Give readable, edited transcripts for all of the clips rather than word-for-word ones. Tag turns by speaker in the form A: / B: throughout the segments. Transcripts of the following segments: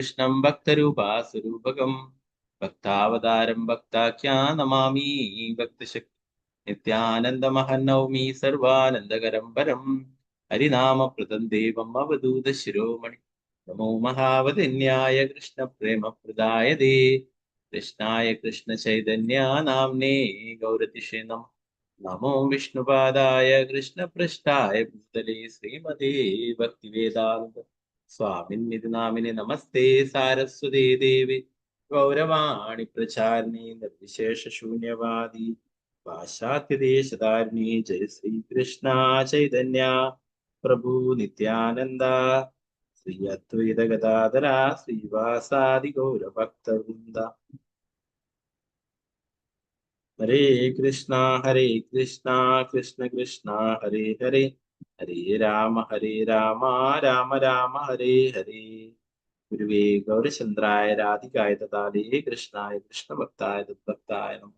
A: कृष्णं भक्तरूपासुरूपकं भक्तावतारं भक्ताख्या नमामि भक्तशक्ति नित्यानन्दमहन्नवमी सर्वानन्दकरं परं हरिनामप्रदं देवम् अवधूतशिरोमणि नमो महावदिन्याय कृष्णप्रेमप्रदायते कृष्णाय कृष्णचैतन्या नाम्ने गौरतिषे नमो विष्णुपादाय कृष्णपृष्ठाय भूतले श्रीमते भक्तिवेदान्त स्वामिन्निति नामिने नमस्ते सारस्वते देवे गौरवाणी प्रचारिणी निर्विशेषशून्यवादी पाश्चात्यदेशधारिणी जय श्री कृष्णा चैतन्या प्रभु नित्यानंद श्री अद्वैत गदाधरा श्रीवासादि गौरभक्तवृंद हरे कृष्णा कृष्ण कृष्णा हरे हरे हरे राम राम राम हरे हरे गुरुवे गौरचंद्राय राधिकाय तथाले कृष्णाय कृष्ण भक्ताय तद्भक्ताय नमः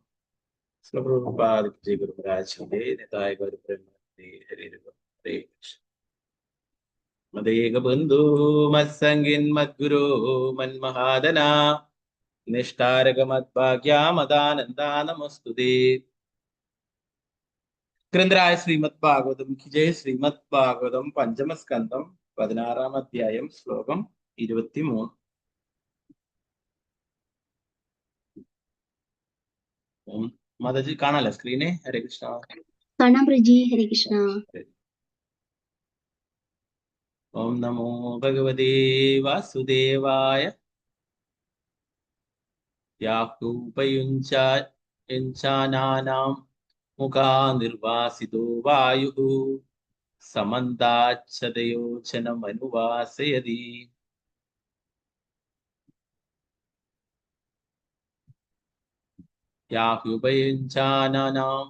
A: श्रील प्रभुपाद की जय गुरु महाराज की जय निताय गौर प्रेमानंदे हरे हरे कृष्ण मदेक बंधु मत्संगिन मद्गुरो मन्महादना निष्ठारक मद्भाग्या मदानंदा नमस्तुते ഗ്രന്ഥരായ ശ്രീമദ് ഭാഗവതം की जय ശ്രീമദ് ഭാഗവതം പഞ്ചമസ്കന്ധം 16-ാം അധ്യായം ശ്ലോകം 23 മാതാജി കാണാല്ലേ സ്ക്രീനെ? ഹരേ കൃഷ്ണ.
B: കാണാം പ്രജി. ഹരേ കൃഷ്ണ.
A: ഓം നമോ ഭഗവതേ വാസുദേവായ യാഹൂപയുഞ്ചാനാനാം മുഖാ നിർവാസിതോ വായുഃ സമന്താച്ഛദയോജനമനുവാസയതി യാഹ്യുപയുഞ്ചാനാനാം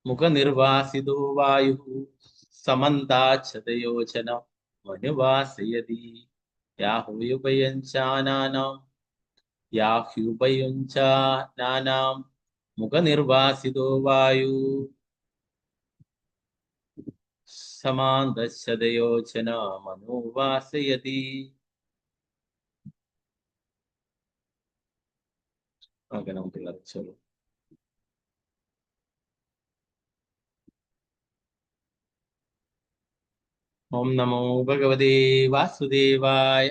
A: മുഖനിർവാസിതോ വായുഃ സമന്താച്ഛദയോജനമനുവാസയതി യാഹ്യുപയുഞ്ചാനാനാം മുഖനിർവാസിതോ വായു സമാന്തച്ഛദയോജനമനുവാസയതി. ഓക്കെ, നമുക്ക് ലഭിച്ചോളൂ. ഓം നമോ ഭഗവതേ വാസുദേവായ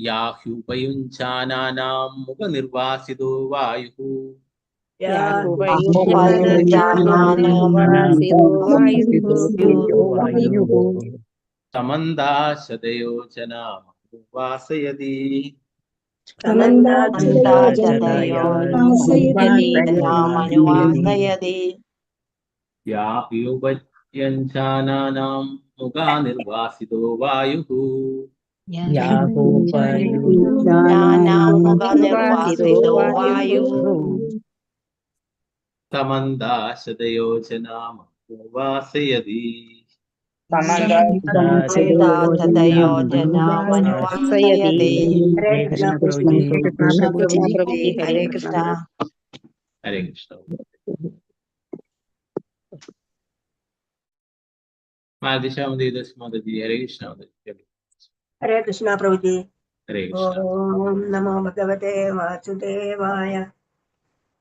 A: യാഹ്യുപയുഞ്ചാനാനാം മുഖനിർവാസിതോ വായുഃ സമന്താശതയോജനമനുവാസയതി യാഹ്യുപയുഞ്ചാനാനാം മുഖനിർവാസിതോ വായുഃ സമന്താശതയോജനമനുവാസയതി.
C: ഹരേ കൃഷ്ണ.
A: ഹരേ കൃഷ്ണ. മാതൃശാമതി ഹരേ കൃഷ്ണ.
C: ഹരേ കൃഷ്ണ പ്രഭുജി.
A: ഹരേ കൃഷ്ണ.
C: ഓം നമോ ഭഗവതേ വാസുദേവായ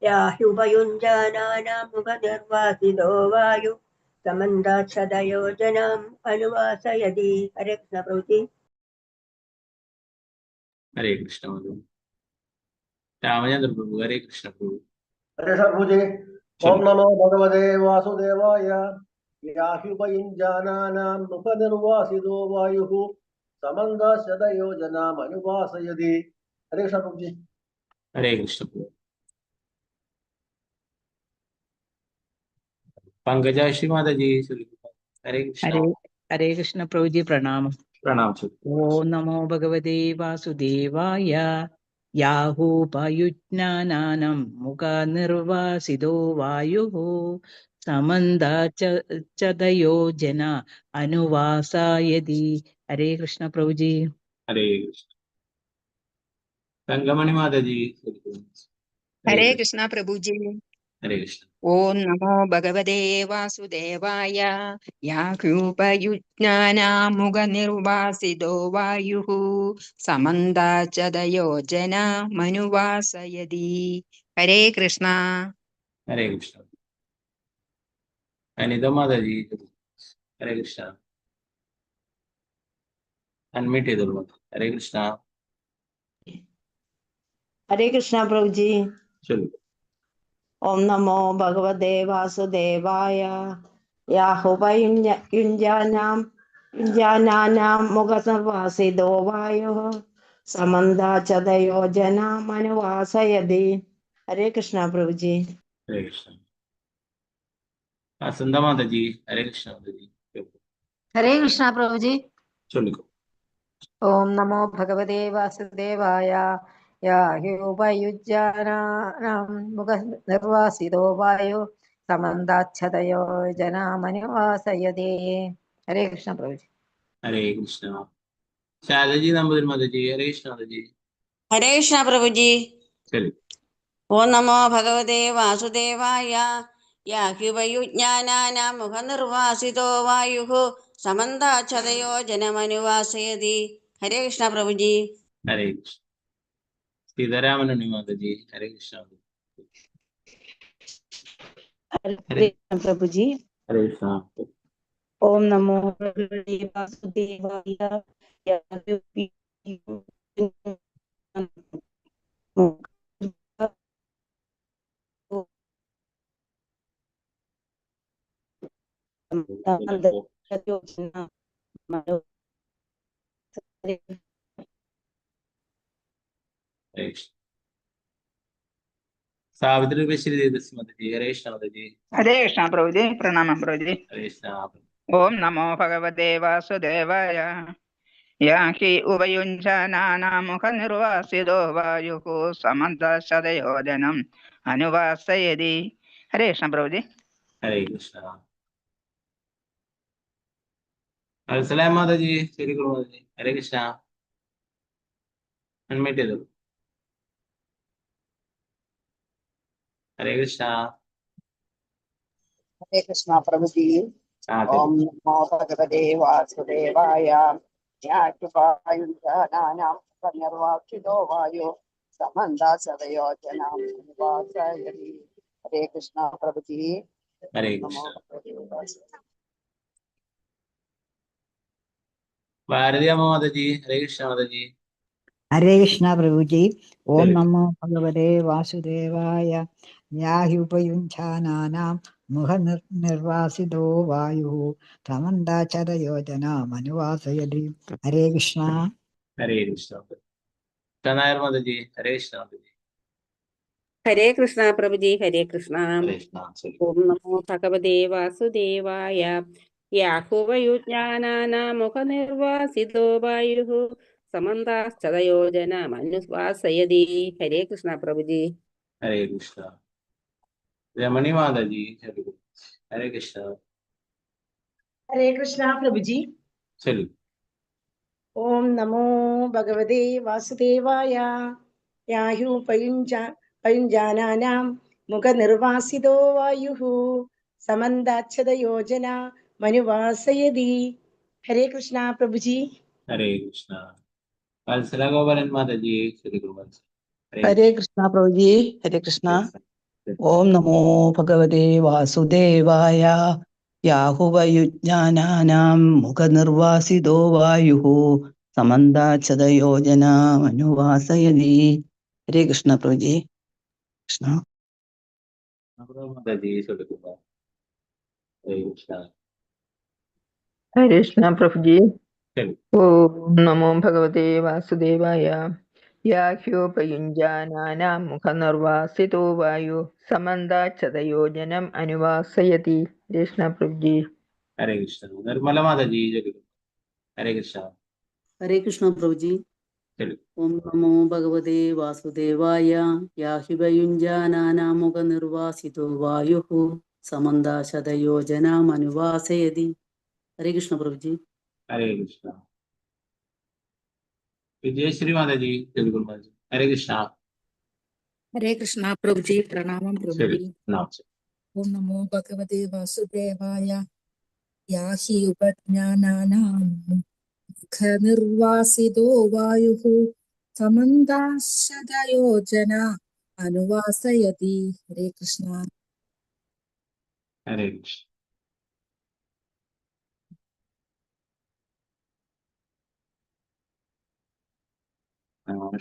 C: യാഹ്യുപയുഞ്ജാനാനാം മുഖനിർവാസിതോ വായു സമന്താച്ഛദയോജനം അനുവാസയതി. ഹരേ കൃഷ്ണ പ്രഭുജി.
A: ഹരേ കൃഷ്ണ. രാമചന്ദ്ര പ്രഭു ഹരേ കൃഷ്ണ പ്രഭു.
D: ഹരേ പ്രഭുജി. ഓം നമോ ഭഗവതേ വാസുദേവായ യാഹ്യുപയുഞ്ജാനാനാം മുഖനിർവാസിതോ വായുഃ സമന്താശതയോജനമനുവാസയതി. ഹരേ കൃഷ്ണ പ്രഭുജി.
A: ഹരേ കൃഷ്ണ പ്രഭു. पंकजाक्षी माता जी हरे कृष्ण.
E: हरे कृष्ण प्रभु जी प्रणाम.
A: प्रणाम.
E: ओम नमो भगवते वासुदेवाय याहूपयुज्ञानानं मुखनिर्वासितो वायुः समन्ताच्छदयोजन अनुवासायति. हरे कृष्ण प्रभु जी.
A: हरे कृष्ण. गंगामणि माता जी
F: हरे कृष्णा प्रभु जी.
A: ഹരേ കൃഷ്ണ.
F: ഓം നമോ ഭഗവതേ വാസുദേവായ യാഹ്യൂപയുജ്ഞാനാമുഖനിർവാസിതോ വായുഃ സമന്താചതയോ ജന മനുവാസയതി. ഹരേ കൃഷ്ണ.
A: ഹരേ കൃഷ്ണ. അനിത മാതാജി ഹരേ കൃഷ്ണ. അൺമ്യൂട്ട് ചെയ്തോളൂ മാതാ. ഹരേ കൃഷ്ണ.
C: ഹരേ കൃഷ്ണ പ്രഭുജി.
A: ചൊല്ലു.
C: ഓം നമോ ഭഗവതേ വാസുദേവായ യാഹുപയുഞ്ജാനാം മുഖസർവാസിതോ വായുഃ സമന്താചതയോ ജന മനുവാസയതി. ഹരേ കൃഷ്ണ പ്രഭുജി.
A: ഹരേ കൃഷ്ണ. വസന്ത മാതാജി ഹരേ കൃഷ്ണ മാതാജി.
G: ഹരേ കൃഷ്ണ പ്രഭുജി.
A: ചൊല്ലിക്കോ.
G: ഓം നമോ ഭഗവതേ വാസുദേവായ യാഹ്യൂപയുജ്ഞാനാം മുഖനിർവാസിതോ വായു സമന്താച്ഛതയോ ജനാമനുവാസയതേ. ഹരേ കൃഷ്ണ പ്രഭുജി.
A: ഹരേ കൃഷ്ണ. ശാലജി നമ്പൂതിരി മാതാജി ഹരേ കൃഷ്ണ മാതാജി.
H: ഹരേ കൃഷ്ണ പ്രഭുജി.
A: ചൊല്ലു.
H: ഓം നമോ ഭഗവതേ വാസുദേവായ യാഹ്യുപയുജ്ഞാനാനാം മുഖനിർവാസിതോ വായുഃ സമന്താച്ഛതയോ ജനമനുവാസയതി. ഹരേ കൃഷ്ണ പ്രഭുജി.
A: ഹരേ കൃഷ്ണ. സീതാരാമനുണ്ണി മാതാജി ഹരേ കൃഷ്ണ മാതാജി.
E: ഹരേ കൃഷ്ണ പ്രഭുജി.
A: ഹരേ കൃഷ്ണ.
E: ഓം നമോ ഭഗവതേ വാസുദേവായ
A: ഹരേ കൃഷ്ണ. സാവിത്രി ബഷീർ ദേവദാസി മാതാജി ഹരേ കൃഷ്ണ മാതാജി.
F: ഹരേ കൃഷ്ണ പ്രഭുജി. പ്രണാമം പ്രഭുജി.
A: ഹരേ കൃഷ്ണ.
F: ഓം നമോ ഭഗവതേ വാസുദേവായ യാഹി ഉപയുഞ്ജാനാമുഖനിർവാസിതോ വായുഃ സമന്താശതയോ ജനം അനുവാസയതി. ഹരേ കൃഷ്ണ പ്രഭുജി.
A: ഹരേ കൃഷ്ണ. വത്സലാം മാതാജി ചൊല്ലിക്കോളൂ മാതാജി. ഹരേ കൃഷ്ണ. അൺമ്യൂട്ട് ചെയ്തോളൂ. ഹരേ കൃഷ്ണ.
I: ഹരേ കൃഷ്ണ പ്രഭുജി.
A: ആ
I: ഓം നമോ ഭഗവതേ വാസുദേവായ യാഹ്യുപയുഞ്ജാനാം മുഖനിർവാസിതോ വായു സമന്താചതയോ ജനാമനുവാസയതി. ഹരേ കൃഷ്ണ പ്രഭുജി.
A: ഹരേ
I: നമോ
A: കൃഷ്ണ.
I: ഭഗവതേ വാസുദേവായ.
A: ഭാരതി അമ്മ മാതാജി ഹരേ കൃഷ്ണ മാതാജി.
J: ഹരേ കൃഷ്ണ പ്രഭുജി. ഓം
A: ശരി.
J: നമോ ഭഗവതേ വാസുദേവായ യാഹ്യുപയുഞ്ജാനാനാം മുഖനിർവാസിതോ വായു സമന്താചതയോജന മനുവാസയതി. ഹരേ കൃഷ്ണ.
A: ഹരേ കൃഷ്ണ. നായർ മാതാജി ഹരേ കൃഷ്ണ മാതാജി.
K: ഹരേ കൃഷ്ണ പ്രഭുജി. ഹരേ കൃഷ്ണ.
A: ഹരേ കൃഷ്ണ. ശരി.
K: ഓം നമോ ഭഗവതേ വാസുദേവായ യാഹുവയുജ്ഞാനാനാമുഖനിർവാസിതോ വായുഃ സമന്താശ്ചതയോ ജനമനുവാസയതി. ഹരേ കൃഷ്ണ പ്രഭുജി.
A: ഹരേ കൃഷ്ണ. രമണി മാതാജി ചൊല്ലിക്കോളൂ. ഹരേ കൃഷ്ണ.
L: ഹരേ കൃഷ്ണ പ്രഭുജി.
A: ചൊല്ലു.
L: ഓം നമോ ഭഗവതേ വാസുദേവായ യാഹ്യൂപയുഞ്ജാനാനാം മുഖനിർവാസിതോ വായുഃ സമന്താച്ഛതയോ ജന മനുവാസയതി. ഹരേ കൃഷ്ണ പ്രഭുജി.
A: ഹരേ കൃഷ്ണ. വത്സല ഗോപാലൻ മാതാജി ചൊല്ലിക്കോളൂ.
M: ഹരേ കൃഷ്ണ പ്രഭുജി. ഹരേ കൃഷ്ണ. ഓം നമോ ഭഗവതേ വാസുദേവായ യാഹുവയുജ്ഞാനാനാം മുഖനിർവാസിതോ വായുഃ സമന്താച്ഛതയോ ജനമനുവാസയതി. ഹരേ കൃഷ്ണ പ്രഭുജി. കൃഷ്ണ.
A: മാതാജി ചൊല്ലിക്കോളൂ. ഹരേ കൃഷ്ണ.
F: ഹരേ കൃഷ്ണ പ്രഭുജി.
A: ശരി.
F: ഓം നമോ ഭഗവതേ വാസുദേവായ യാഹ്യോപയുഞ്ജാനാനാം മുഖനിർവാസിതോ വായു സമന്താച്ഛതയോ ജനം അനുവാസയതി. ഹരേ കൃഷ്ണ പ്രഭുജി.
A: ഹരേ കൃഷ്ണ. നിർമ്മല മാതാജി ചൊല്ലിക്കോളൂ. ഹരേ കൃഷ്ണ.
N: ഹരേ കൃഷ്ണ പ്രഭുജി.
A: ശരി.
N: ഓം നമോ ഭഗവതേ വാസുദേവായ യാഹ്യുപയുഞ്ജാനാനാമുഖനിർവാസിതോ വായുഃ സമന്താശതയോ ജനമനുവാസയതി. ഹരേ കൃഷ്ണ പ്രഭുജി.
A: ഹരേ കൃഷ്ണ. വിജയശ്രീ മാതാജി ചൊല്ലിക്കോളൂ മാതാജി. ഹരേ കൃഷ്ണ.
O: ഹരേ കൃഷ്ണ പ്രഭുജി, പ്രണാമം
A: ശരി.
O: പ്രഭുജി.
A: നാമം.
O: ഓം നമോ ഭഗവതേ വാസുദേവായ. യാഹി ഉപജ്ഞാനാനാം മുഖനിർവാസിതോ വായുഃ സമന്താശതയോജന അനുവാസയതി. ഹരേ കൃഷ്ണ.
A: ഹരേ കൃഷ്ണ.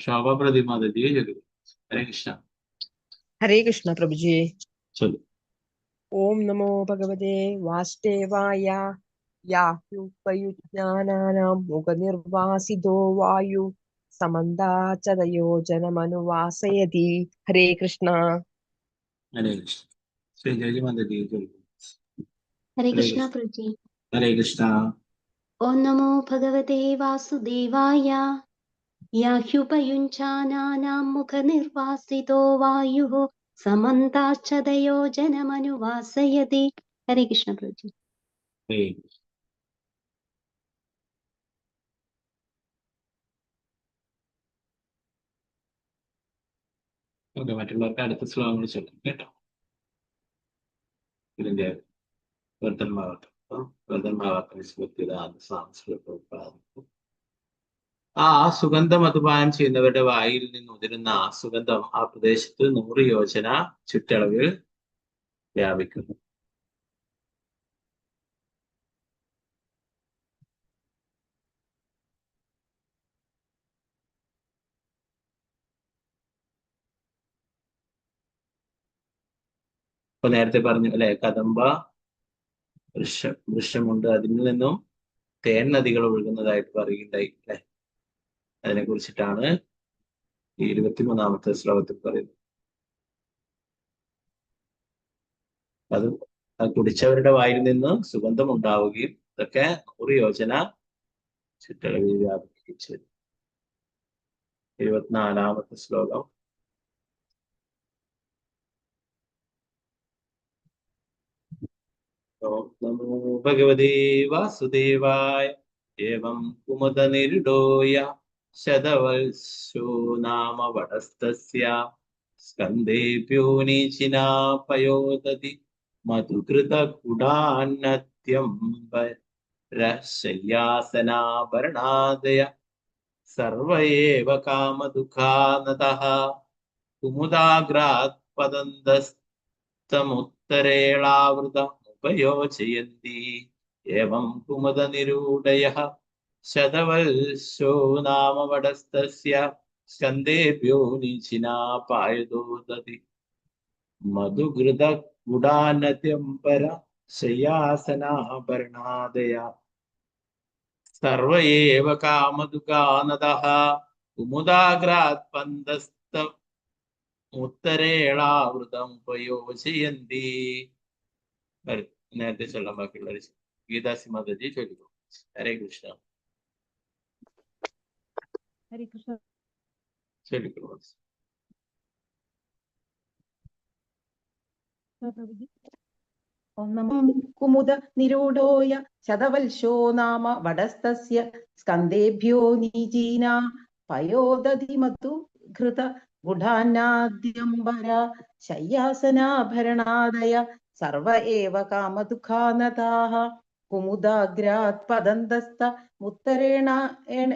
A: ശോഭ പ്രതിമാതജി ചൊല്ലു. ഹരേ കൃഷ്ണ.
P: हरे कृष्ण प्रभु जी।
A: ചൊല്ലു.
P: ओम नमो भगवते वासुदेवाय। याहुपयुज्ञानानां मुखनिर्वासितो वायु समन्ताचदयो जनमनुवासयति। हरे कृष्ण।
A: ഹരേ കൃഷ്ണ. ശ്രീജി മാതജി ചൊല്ലു.
B: हरे
A: ഹരേ
B: कृष्णा
A: കൃഷ്ണ.
B: प्रभु जी।
A: ഹരേ കൃഷ്ണ.
B: ओम नमो भगवते वासुदेवाय। याह्युपयुञ्चानानां मुखनिर्वासितो वायुः समन्ताच्छदयो जनमनुवासयति। हरे कृष्ण प्रभु जी।
A: ഹരേ കൃഷ്ണ. ഓക്കെ, മറ്റുള്ളവർക്ക് അടുത്ത ശ്ലോകങ്ങൾ ചൊല്ലും കേട്ടോ. ഇതിന്റെ ആ സുഗന്ധം മധുപാനം ചെയ്യുന്നവരുടെ വായിൽ നിന്ന് ഉതിരുന്ന ആ സുഗന്ധം ആ പ്രദേശത്ത് 100 യോജന ചുറ്റളവിൽ വ്യാപിക്കുന്നു. ഇപ്പൊ നേരത്തെ പറഞ്ഞു അല്ലെ, കദംബ വൃക്ഷമുണ്ട്, അതിൽ നിന്നും തേൻ നദികൾ ഒഴുകുന്നതായിട്ട് പറയുകയുണ്ടായി അല്ലെ. അതിനെ കുറിച്ചിട്ടാണ് ഈ 23-ാമത്തെ ശ്ലോകത്തിൽ പറയുന്നത്. അത് കുടിച്ചവരുടെ വായിൽ നിന്ന് സുഗന്ധം ഉണ്ടാവുകയും ഇതൊക്കെ 100 യോജന ചുറ്റളവിൽ വ്യാപിപ്പിച്ചു. 24-ാമത്തെ ശ്ലോകം. ഓം നമോ ഭഗവതേ വാസുദേവായ. ഏവം കുമുദനിരുഡോയ ശതവത്സോ നാമ വടസ്തസ്യ സ്കന്ധേഭ്യോ നീചിനാപയോദതി മധുകൃതകുടാന്നത്യംബരശയ്യാസനാഭരണാദയ സർവ ഏവ കാമദുഃഖാനതഃ കുമുദാഗ്രാത് പദന്തസ്തമുത്തരേളാവൃതമുപയോജയന്തി. ഏവം കുമുദനിരൂഢയഃ ശതവത്സോ നാമ വടസ്തസ്യ സ്കന്ധേഭ്യോ നീചിനാപായദോദതി മധുകൃതകുടാനത്യംബരശയ്യാസനാഭരണാദയ സർവ ഏവ കാമദുഃഖാനതഃ കുമുദാഗ്രാത് പദന്തസ്തമുത്തരേളാവൃതമുപയോജയന്തി. നേരത്തെ ചൊല്ലാൻ ബാക്കിയുള്ള ഗീതാസി മാതാജി ചൊല്ലിക്കോ. ഹരേ കൃഷ്ണ.
P: हरे कृष्ण
A: ചൊല്ലിക്കോ.
P: प्रभु जी। ओम नमो कुमुद निरूढोय शतवल्शो नाम वडस्तस्य स्कन्धेभ्यो नीचीना पयोदधि मधु घृत गुढानाद्यम्बर शय्यासनाभरणादय सर्व एव कामदुःखानताः कुमुदाग्रात् पदन्तस्त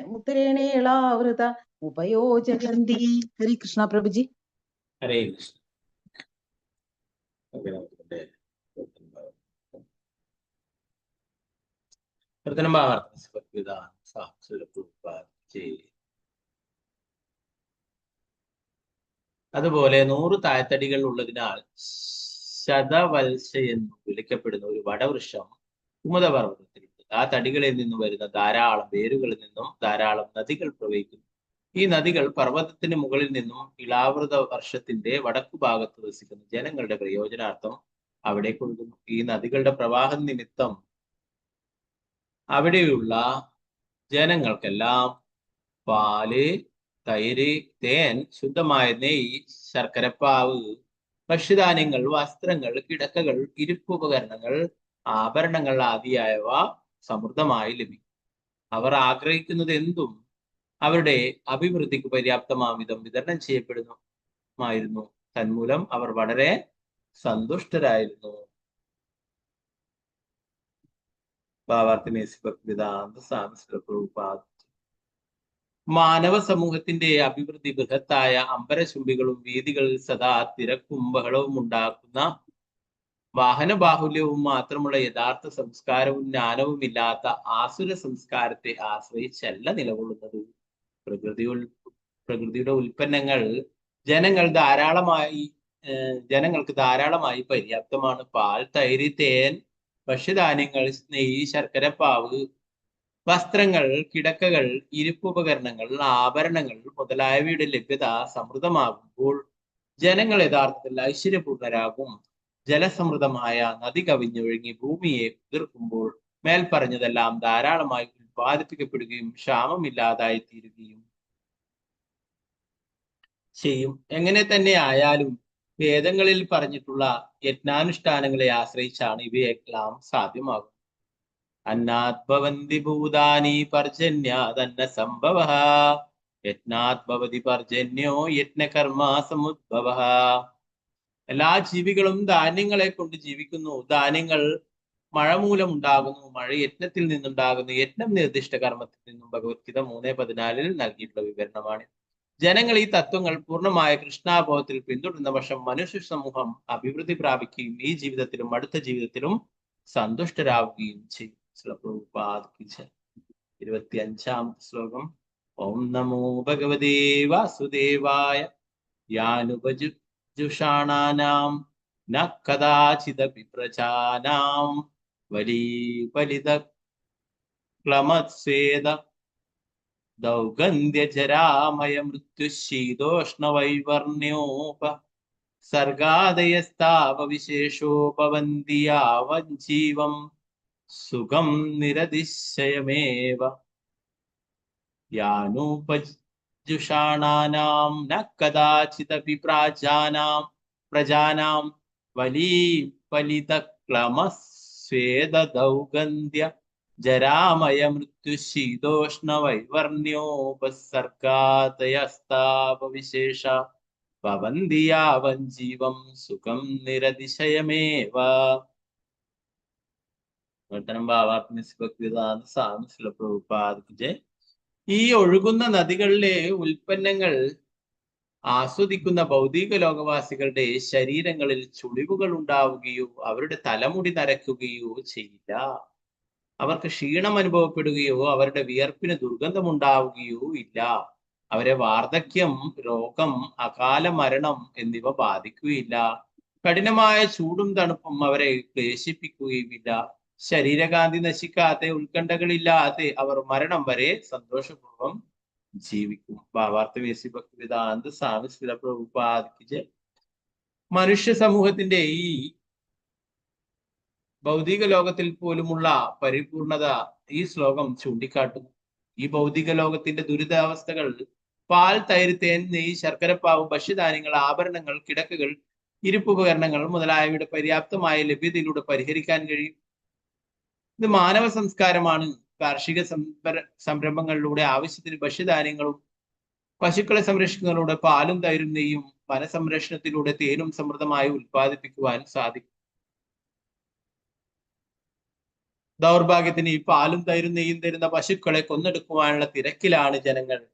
P: मुत्तरेणेलावृत उपयोजयन्ति. हरे कृष्ण प्रभु जी।
A: ഹരേ കൃഷ്ണ. അതുപോലെ 100 തായ്തടികൾ ഉള്ളതിനാൽ ശതവത്സ എന്ന് വിളിക്കപ്പെടുന്ന ഒരു വടവൃക്ഷം കുമുദപർവ്വതത്തിലുണ്ട്. ആ തടികളിൽ നിന്നും വരുന്ന ധാരാളം വേരുകളിൽ നിന്നും ധാരാളം നദികൾ പ്രവഹിക്കുന്നു. ഈ നദികൾ പർവ്വതത്തിന് മുകളിൽ നിന്നും ഇളാവൃത വർഷത്തിന്റെ വടക്കു ഭാഗത്ത് വസിക്കുന്ന ജനങ്ങളുടെ പ്രയോജനാർത്ഥം അവിടേക്ക് ഒഴുകുന്നു. ഈ നദികളുടെ പ്രവാഹം നിമിത്തം അവിടെയുള്ള ജനങ്ങൾക്കെല്ലാം പാല്, തൈര്, തേൻ, ശുദ്ധമായ നെയ്യ്, ശർക്കരപ്പാവ്, ഭക്ഷ്യധാന്യങ്ങൾ, വസ്ത്രങ്ങൾ, കിടക്കകൾ, ഇരിപ്പുപകരണങ്ങൾ, ആഭരണങ്ങൾ ആദിയായവ സമൃദ്ധമായി ലഭിക്കും. അവർ ആഗ്രഹിക്കുന്നത് എന്തും അവരുടെ അഭിവൃദ്ധിക്ക് പര്യാപ്തമാം വിധം വിതരണം ചെയ്യപ്പെടുന്നു. മായിരുന്നു. തന്മൂലം അവർ വളരെ സന്തുഷ്ടരായിരുന്നു. മാനവ സമൂഹത്തിന്റെ അഭിവൃദ്ധി ബൃഹത്തായ അമ്പരചുംബികളും വീതികളിൽ സദാ തിരക്കും ബഹളവും ഉണ്ടാക്കുന്ന വാഹന ബാഹുല്യവും മാത്രമുള്ള യഥാർത്ഥ സംസ്കാരവും ജ്ഞാനവും ഇല്ലാത്ത ആസുര സംസ്കാരത്തെ ആശ്രയിച്ചല്ല നിലകൊള്ളുന്നത്. പ്രകൃതിയുടെ ഉൽപ്പന്നങ്ങൾ ജനങ്ങൾക്ക് ധാരാളമായി പര്യാപ്തമാണ്. പാൽ, തൈര്, തേൻ, ഭക്ഷ്യധാന്യങ്ങൾ, നെയ്യ്, ശർക്കരപ്പാവ്, വസ്ത്രങ്ങൾ, കിടക്കകൾ, ഇരിപ്പുപകരണങ്ങൾ, ആഭരണങ്ങൾ മുതലായവയുടെ ലഭ്യത സമൃദ്ധമാകുമ്പോൾ ജനങ്ങൾ യഥാർത്ഥത്തിൽ ഐശ്വര്യപൂർണരാകും. ജലസമൃദ്ധമായ നദി കവിഞ്ഞൊഴുകി ഭൂമിയെ ഉതിർക്കുമ്പോൾ മേൽപ്പറഞ്ഞതെല്ലാം ധാരാളമായി ഉൽപ്പാദിപ്പിക്കപ്പെടുകയും ക്ഷാമമില്ലാതായി തീരുകയും ചെയ്യും. എങ്ങനെ തന്നെ ആയാലും വേദങ്ങളിൽ പറഞ്ഞിട്ടുള്ള യജ്ഞാനുഷ്ഠാനങ്ങളെ ആശ്രയിച്ചാണ് ഇവയെല്ലാം സാധ്യമാകും. അന്നാത് ഭവന്തി ഭൂതാനി പർജന്യാദന്ന സംഭവഃ യജ്ഞാത് ഭവതി പർജന്യോ യജ്ഞകർമ്മ സമുദ്ഭവഃ. എല്ലാ ജീവികളും ധാന്യങ്ങളെ കൊണ്ട് ജീവിക്കുന്നു. ധാന്യങ്ങൾ മഴ മൂലം ഉണ്ടാകുന്നു. മഴ യജ്ഞത്തിൽ നിന്നുണ്ടാകുന്നു. യജ്ഞം നിർദ്ദിഷ്ട കർമ്മത്തിൽ നിന്നും. ഭഗവത്ഗീത 3:14 നൽകിയിട്ടുള്ള വിവരണമാണ്. ജനങ്ങൾ ഈ തത്വങ്ങൾ പൂർണ്ണമായ കൃഷ്ണാബോധത്തിൽ പിന്തുടരുന്ന പക്ഷം മനുഷ്യ സമൂഹം അഭിവൃദ്ധി പ്രാപിക്കുകയും ഈ ജീവിതത്തിലും അടുത്ത ജീവിതത്തിലും സന്തുഷ്ടരാവുകയും ചെയ്യും. 25-ാമത്തെ ശ്ലോകം. ഓം നമോ ഭഗവതേ വാസുദേവായ യാനുപജുഷാണാനാം ന കദാചിദപി പ്രജാനാം വലിപലിത ക്ലമസ്വേദ ദൗഗന്ധ്യജരാമയ മൃത്യുശീതോഷ്ണവൈവർണ്യോപ സർഗാദയസ്താപവിശേഷോപവന്തി യാവജ്ജീവം സുഖം നിരതിശയമേവ. യാനുപജുഷാണാനാം ന കദാചിദപി പ്രജാനാം വലിപലിത ക്ലമസ്വേദ ദൗഗന്ധ്യ ജരാമയ മൃത്യുശീതോഷ്ണവൈവർണ്യോപസർഗാദയസ്താപവിശേഷ ഭവന്തി യാവജ്ജീവം സുഖം നിരതിശയമേവ. ഈ ഒഴുകുന്ന നദികളിലെ ഉൽപ്പന്നങ്ങൾ ആസ്വദിക്കുന്ന ഭൗതിക ലോകവാസികളുടെ ശരീരങ്ങളിൽ ചുളിവുകൾ ഉണ്ടാവുകയോ അവരുടെ തലമുടി നരയ്ക്കുകയോ ചെയ്യില്ല. അവർക്ക് ക്ഷീണം അനുഭവപ്പെടുകയോ അവരുടെ വിയർപ്പിന് ദുർഗന്ധമുണ്ടാവുകയോ ഇല്ല. അവരെ വാർദ്ധക്യം, രോഗം, അകാല മരണം എന്നിവ ബാധിക്കുകയില്ല. കഠിനമായ ചൂടും തണുപ്പും അവരെ ക്ലേശിപ്പിക്കുകയുമില്ല. ശരീരകാന്തി നശിക്കാതെ ഉത്കണ്ഠകളില്ലാതെ അവർ മരണം വരെ സന്തോഷപൂർവ്വം ജീവിക്കും. മനുഷ്യ സമൂഹത്തിന്റെ ഈ ഭൗതിക ലോകത്തിൽ പോലുമുള്ള പരിപൂർണത ഈ ശ്ലോകം ചൂണ്ടിക്കാട്ടുന്നു. ഈ ഭൗതിക ലോകത്തിന്റെ ദുരിതാവസ്ഥകൾ പാൽ, തൈര്, തേൻ, നെയ്യ്, ശർക്കരപ്പാവ്, ഭക്ഷ്യധാന്യങ്ങൾ, ആഭരണങ്ങൾ, കിടക്കകൾ, ഇരിപ്പുപകരണങ്ങൾ മുതലായവയുടെ പര്യാപ്തമായ ലഭ്യതയിലൂടെ പരിഹരിക്കാൻ കഴിയും. ഇത് മാനവ സംസ്കാരമാണ്. കാർഷിക സംരംഭങ്ങളിലൂടെ ആവശ്യത്തിന് ഭക്ഷ്യധാന്യങ്ങളും പശുക്കളെ സംരക്ഷിക്കുന്നതിലൂടെ പാലും തൈരും നെയ്യും വനസംരക്ഷണത്തിലൂടെ തേനും സമൃദ്ധമായി ഉൽപ്പാദിപ്പിക്കുവാൻ സാധിക്കും. ദൗർഭാഗ്യത്തിന് ഈ പാലും തൈരും നെയ്യും തരുന്ന പശുക്കളെ കൊന്നെടുക്കുവാനുള്ള തിരക്കിലാണ് ജനങ്ങൾ.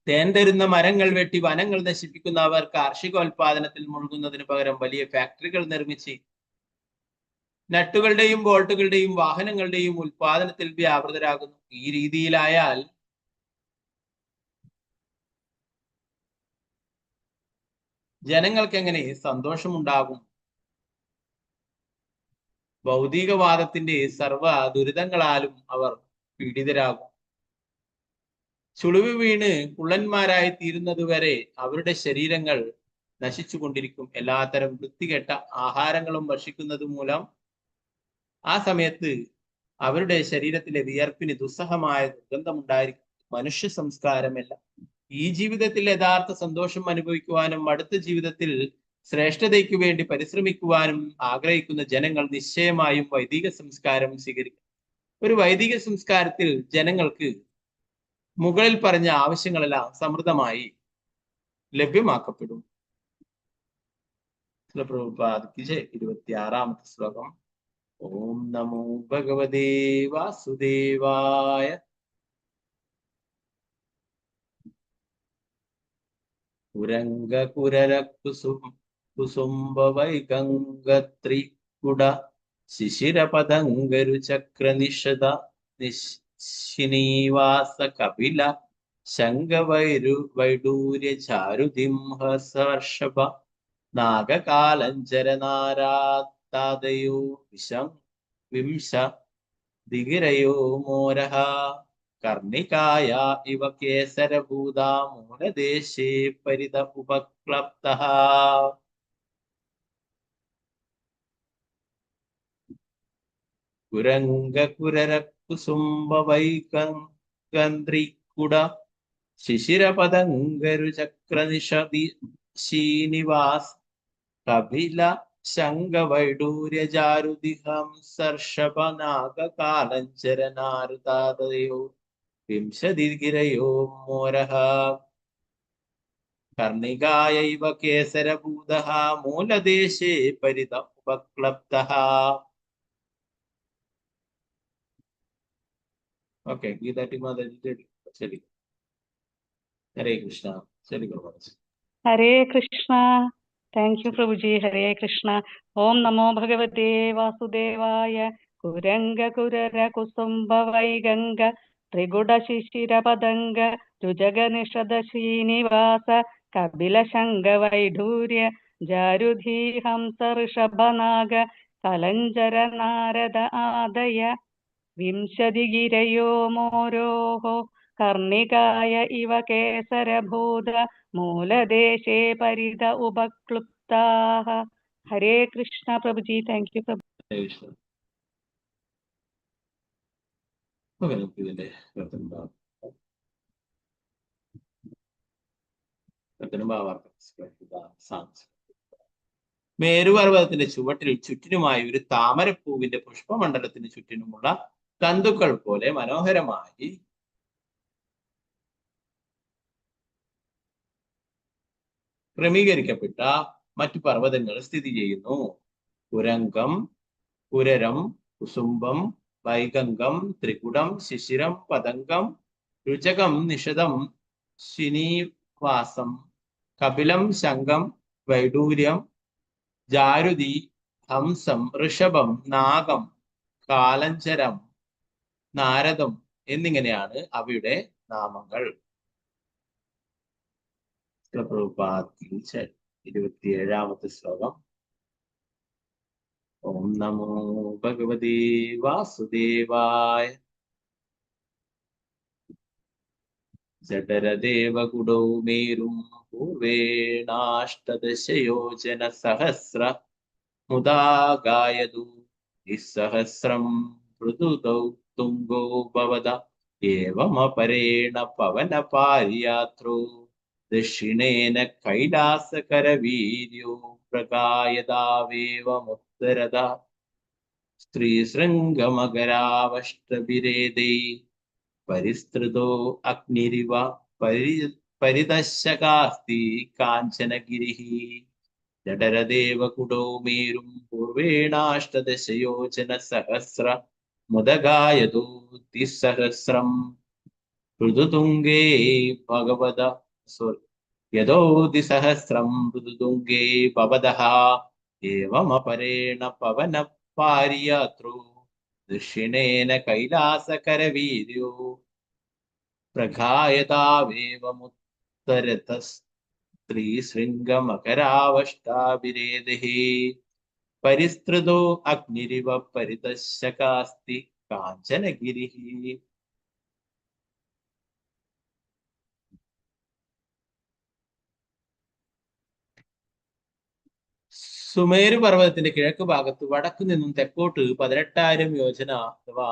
A: തേൻ തരുന്ന മരങ്ങൾ വെട്ടി വനങ്ങൾ നശിപ്പിക്കുന്നവർ കാർഷികോൽപാദനത്തിൽ മുഴുകുന്നതിന് പകരം വലിയ ഫാക്ടറികൾ നിർമ്മിച്ച് നട്ടുകളുടെയും ബോൾട്ടുകളുടെയും വാഹനങ്ങളുടെയും ഉൽപാദനത്തിൽ വ്യാപൃതരാകുന്നു. ഈ രീതിയിലായാൽ ജനങ്ങൾക്ക് എങ്ങനെ സന്തോഷമുണ്ടാകും? ഭൗതികവാദത്തിന്റെ സർവ ദുരിതങ്ങളാലും അവർ പീഡിതരാകും. ചുളിവ് വീണ് കുള്ളന്മാരായി തീരുന്നതുവരെ അവരുടെ ശരീരങ്ങൾ നശിച്ചുകൊണ്ടിരിക്കും. എല്ലാത്തരം വൃത്തികെട്ട ആഹാരങ്ങളും ഭക്ഷിക്കുന്നത് മൂലം ആ സമയത്ത് അവരുടെ ശരീരത്തിലെ വിയർപ്പിന് ദുസ്സഹമായ ദുർഗന്ധമുണ്ടായിരിക്കും. മനുഷ്യ സംസ്കാരമല്ല. ഈ ജീവിതത്തിൽ യഥാർത്ഥ സന്തോഷം അനുഭവിക്കുവാനും അടുത്ത ജീവിതത്തിൽ ശ്രേഷ്ഠതയ്ക്ക് വേണ്ടി പരിശ്രമിക്കുവാനും ആഗ്രഹിക്കുന്ന ജനങ്ങൾ നിശ്ചയമായും വൈദിക സംസ്കാരം സ്വീകരിക്കും. ഒരു വൈദിക സംസ്കാരത്തിൽ ജനങ്ങൾക്ക് മുകളിൽ പറഞ്ഞ ആവശ്യങ്ങളെല്ലാം സമൃദ്ധമായി ലഭ്യമാക്കപ്പെടും. പ്രഭുപാദ് ജയ്. 26ാമത്തെ ശ്ലോകം. ഓം നമോ ഭഗവതേ വാസുദേവായ. കുസുംബ വൈഗംഗത്രികുട ശിശിരപദംഗരുചക്രനിഷദ ശ്രീനിവാസ കപില ശങ്കവൈഡൂര്യ ചാരുദിംഹ സർഷഭ നാഗകാലഞ്ചരനാരാതാദയോ വിംശ ദിഗിരയോ മോരഃ കർണികായ ഇവ കേസരഭൂതാ മൂലദേശേ പരിത ഉപക്ലപ്തഃ. കുരംഗകുരരകുസുംബ വൈകംഗ്രികുട ശിശിരപദംഗരുചക്രനിഷദി ശ്രീനിവാസ് കപില ശങ്കവൈഡൂര്യചാരുദിഹം സർഷഭനാഗകാലഞ്ചരനാരദാദയോ വിംശതിഗിരയോ മോരഃ കർണികായൈവ കേസരഭൂതഃ മൂലദേശേ പരിത ഉപക്ലപ്തഃ. ഓക്കെ, ഗീതാ ശരി. ഹരേ കൃഷ്ണ. ശരി പ്രഭാത്.
O: ഹരേ കൃഷ്ണ. Thank you പ്രഭുജി. ഹരേ കൃഷ്ണ. ഓം നമോ ഭഗവതേ വാസുദേവായ. കുരംഗ കുരര കുസുംബ വൈഗംഗ ത്രികുട ശിശിര പദംഗ രുജഗ നിഷദ ശ്രീനിവാസ കപില ശങ്ക വൈഢൂര്യ ജാരുധീ ഹംസ ഋഷഭനാഗ കലഞ്ചര നാരദ ആദയ വിംശതിഗിരയോ മോരോഹ കർണികായ ഇവ കേസരഭൂത മൂലദേശേ പരിത ഉപക്ലുപ്താഃ. ഹരേ കൃഷ്ണ പ്രഭുജി. താങ്ക് യു പ്രഭു.
A: മേരുപർവ്വതത്തിന്റെ ചുവട്ടിൽ ചുറ്റിനുമായി ഒരു താമരപ്പൂവിന്റെ പുഷ്പമണ്ഡലത്തിന് ചുറ്റിനുമുള്ള തന്തുക്കൾ പോലെ മനോഹരമായി ക്രമീകരിക്കപ്പെട്ട മറ്റു പർവ്വതങ്ങൾ സ്ഥിതി ചെയ്യുന്നു. കുരംഗം, കുരരം, കുസുംബം, വൈഗംഗം, ത്രികുടം, ശിശിരം, പതംഗം, രുചകം, നിഷദം, ശ്രീനിവാസം, കപിലം, ശംഖം, വൈഡൂര്യം, ജാരുതി, ഹംസം, ഋഷഭം, നാഗം, കാലഞ്ചരം, നാരദം എന്നിങ്ങനെയാണ് അവയുടെ നാമങ്ങൾ. 27ാമത്തെ ശ്ലോകം. ഓം നമോ ഭഗവതേ വാസുദേവായ. ജഠരദേവകുടൗ മേരും പൂർവേണാഷ്ടദശയോജന സഹസ്ര മുദാ ഗായതു നിസ്സഹസ്രം പൃഥുതൗ തുംഗോ ഭവത ഏവമപരേണ പവനപാര്യാത്രോ ദക്ഷിണേന കൈലാസകരവീര്യോ പ്രകായതാവേവമുത്തരത സ്ത്രീശൃംഗമകരാവഷ്ടഭിരേദൈ പരിസ്തൃതോ അഗ്നിരിവ പരിദശകാസ്തി കാഞ്ചനഗിരിഃ. ജഠരദേവകുടോ മേരും പൂർവേണാഷ്ടദശയോജന സഹസ്ര മുദഗായതു തിസ്സഹസ്രം ഋതുതുംഗേ ഭഗവത യദോ ദിസഹസ്രം ഋതുതുംഗേ ഭവതഃ ഏവമപരേണ പവനപാര്യാത്രോ ദക്ഷിണേന കൈലാസകരവീര്യോ പ്രഘായതാവേവമുത്തരത സ്ത്രീശൃംഗമകരാവഷ്ടാഭിരേദഃ പരിസ്തൃതോ അഗ്നിരിവ പരിദശകാസ്തി കാഞ്ചനഗിരിഃ. സുമേരു പർവ്വതത്തിന്റെ കിഴക്ക് ഭാഗത്ത് വടക്കു നിന്നും തെക്കോട്ട് 18,000 യോജന അഥവാ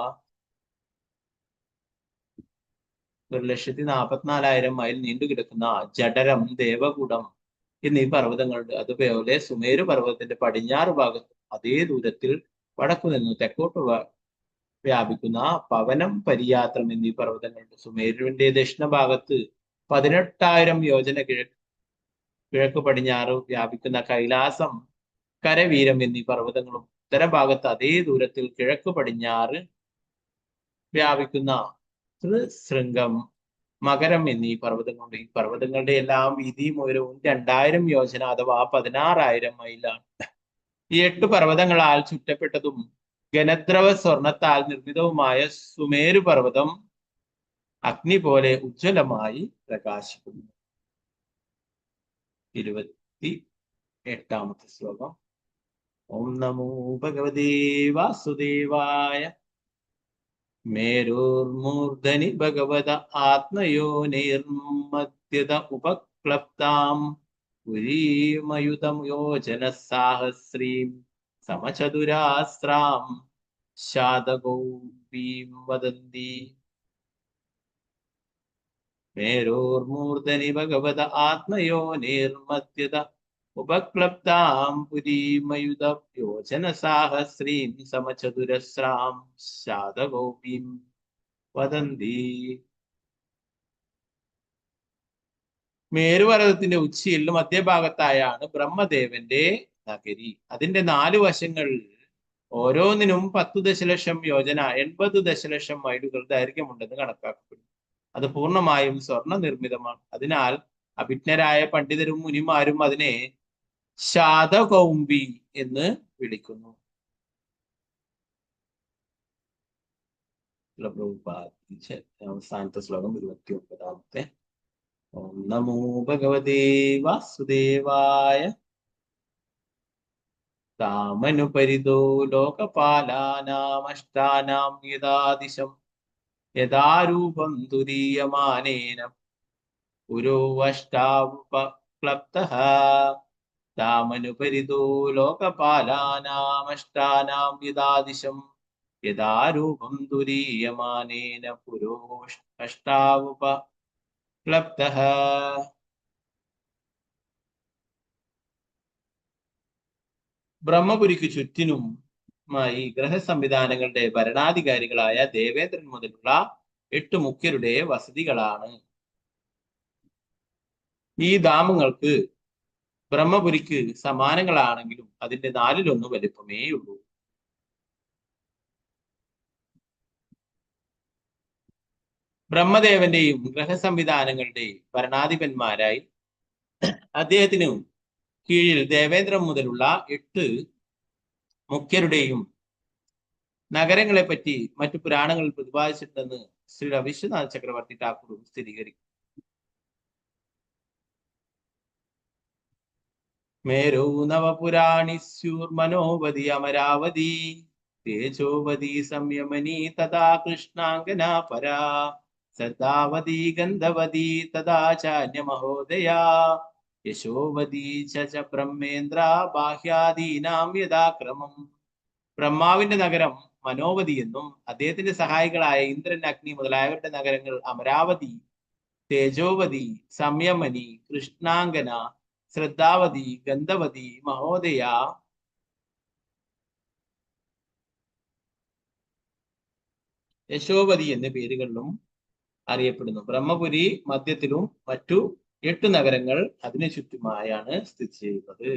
A: 1,44,000 മൈൽ നീണ്ടുകിടക്കുന്ന ജഠരം, ദേവകുടം എന്നീ പർവ്വതങ്ങളുണ്ട്. അതുപോലെ സുമേരു പർവ്വതത്തിന്റെ പടിഞ്ഞാറ് ഭാഗത്ത് അതേ ദൂരത്തിൽ വടക്കു നിന്നും തെക്കോട്ടുള്ള വ്യാപിക്കുന്ന പവനം, പരിയാത്രം എന്നീ പർവ്വതങ്ങളുണ്ട്. സുമേരുവിന്റെ ദക്ഷിണഭാഗത്ത് 18,000 യോജന കിഴക്ക് പടിഞ്ഞാറ് വ്യാപിക്കുന്ന കൈലാസം, കരവീരം എന്നീ പർവ്വതങ്ങളും ഉത്തരഭാഗത്ത് അതേ ദൂരത്തിൽ കിഴക്ക് പടിഞ്ഞാറ് വ്യാപിക്കുന്ന ത്രിശൃംഗം, മകരം എന്നീ പർവ്വതങ്ങളുണ്ട്. ഈ പർവ്വതങ്ങളുടെ എല്ലാം വീതിയും ഉയരവും 2000 യോജന അഥവാ 16,000 മൈലാണ്. ഈ 8 പർവ്വതങ്ങളാൽ ചുറ്റപ്പെട്ടതും ഘനദ്രവ സ്വർണത്താൽ നിർമ്മിതവുമായ സുമേരു പർവ്വതം അഗ്നി പോലെ ഉജ്ജ്വലമായി പ്രകാശിക്കുന്നു. 28ാമത്തെ ശ്ലോകം. ഓം നമോ ഭഗവതേ വാസുദേവായ. മേരുർമൂർധനി ഭഗവത ആത്മയോനിർമധ്യത ഉപക്ലപ്താം പുരീമയുതം യോജന സാഹസ്രീം സമചതുരാസ്രാം ശാതകൗപീം വദന്തി. മേരോർമൂർധനി ഭഗവത ആത്മയോനിർമധ്യത ഉപക്ലപ്താം പുരീമയുത യോജന സാഹസ്രീം സമചതുരസ്രാം ശാതകൗപീം വദന്തി. മേരുപർവ്വതത്തിന്റെ ഉച്ചിയിൽ മധ്യഭാഗത്തായാണ് ബ്രഹ്മദേവന്റെ നഗരി. അതിന്റെ 4 വശങ്ങൾ ഓരോന്നിനും 10 ദശലക്ഷം യോജന 80 ദശലക്ഷം മൈലുകൾ ദൈർഘ്യമുണ്ടെന്ന് കണക്കാക്കപ്പെടുന്നു. അത് പൂർണ്ണമായും സ്വർണ്ണ നിർമ്മിതമാണ്. അതിനാൽ അഭിജ്ഞരായ പണ്ഡിതരും മുനിമാരും അതിനെ ശാതകൗംബി എന്ന് വിളിക്കുന്നു. അവസാനത്തെ ശ്ലോകം 29ാമത്തെ. ഓം നമോ ഭഗവതേ വാസുദേവായ. താമനുപരിതോ ലോകപാലാനാമഷ്ടാനാം യഥാദിശം യഥാരൂപം തുരീയമാനേന പുരോ അഷ്ടാവുപക്ലപ്തഃ. താമനുപരിതോ ലോകപാലാനാമഷ്ടാനാം യഥാദിശം യഥാരൂപം തുരീയമാനേന പുരോ അഷ്ടാവുപക്ലപ്തഃ. ബ്രഹ്മപുരിക്ക് ചുറ്റിനുമായി ഗ്രഹ സംവിധാനങ്ങളുടെ ഭരണാധികാരികളായ ദേവേന്ദ്രൻ മുതലുള്ള 8 മുഖ്യരുടെ വസതികളാണ്. ഈ ധാമങ്ങൾക്ക് ബ്രഹ്മപുരിക്ക് സമാനങ്ങളാണെങ്കിലും അതിന്റെ 4-1 വലിപ്പമേ ഉള്ളൂ. ബ്രഹ്മദേവന്റെയും ഗ്രഹ സംവിധാനങ്ങളുടെയും ഭരണാധിപന്മാരായി അദ്ദേഹത്തിനു കീഴിൽ ദേവേന്ദ്രൻ മുതലുള്ള 8 മുഖ്യരുടെയും നഗരങ്ങളെ പറ്റി മറ്റു പുരാണങ്ങളിൽ പ്രതിപാദിച്ചിട്ടുണ്ടെന്ന് ശ്രീ വിശ്വനാഥ ചക്രവർത്തി ഠാക്കൂറും സ്ഥിരീകരിക്കും. മേരോ നവപുരാണി സ്യൂർമനോവതി അമരാവതി തേജോവതി സംയമനി തഥാ കൃഷ്ണാംഗന പരാ സദാവതി ഗന്ധവതി തഥാചാര്യ മഹോദയാ യശോവതി ച ബ്രഹ്മേന്ദ്ര ബാഹ്യാദീനാം യഥാക്രമം. ബ്രഹ്മാവിന്റെ നഗരം മനോവതി എന്നും അദ്ദേഹത്തിന്റെ സഹായികളായ ഇന്ദ്രൻ, അഗ്നി മുതലായവരുടെ നഗരങ്ങൾ അമരാവതി, തേജോവതി, സംയമനി, കൃഷ്ണാംഗന, ശ്രദ്ധാവതി, ഗന്ധവതി, മഹോദയ, യശോവതി എന്നീ പേരുകളിലും അറിയപ്പെടുന്നു. ബ്രഹ്മപുരി മധ്യത്തിലും മറ്റു 8 നഗരങ്ങൾ അതിനു ചുറ്റുമായാണ് സ്ഥിതി ചെയ്യുന്നത്.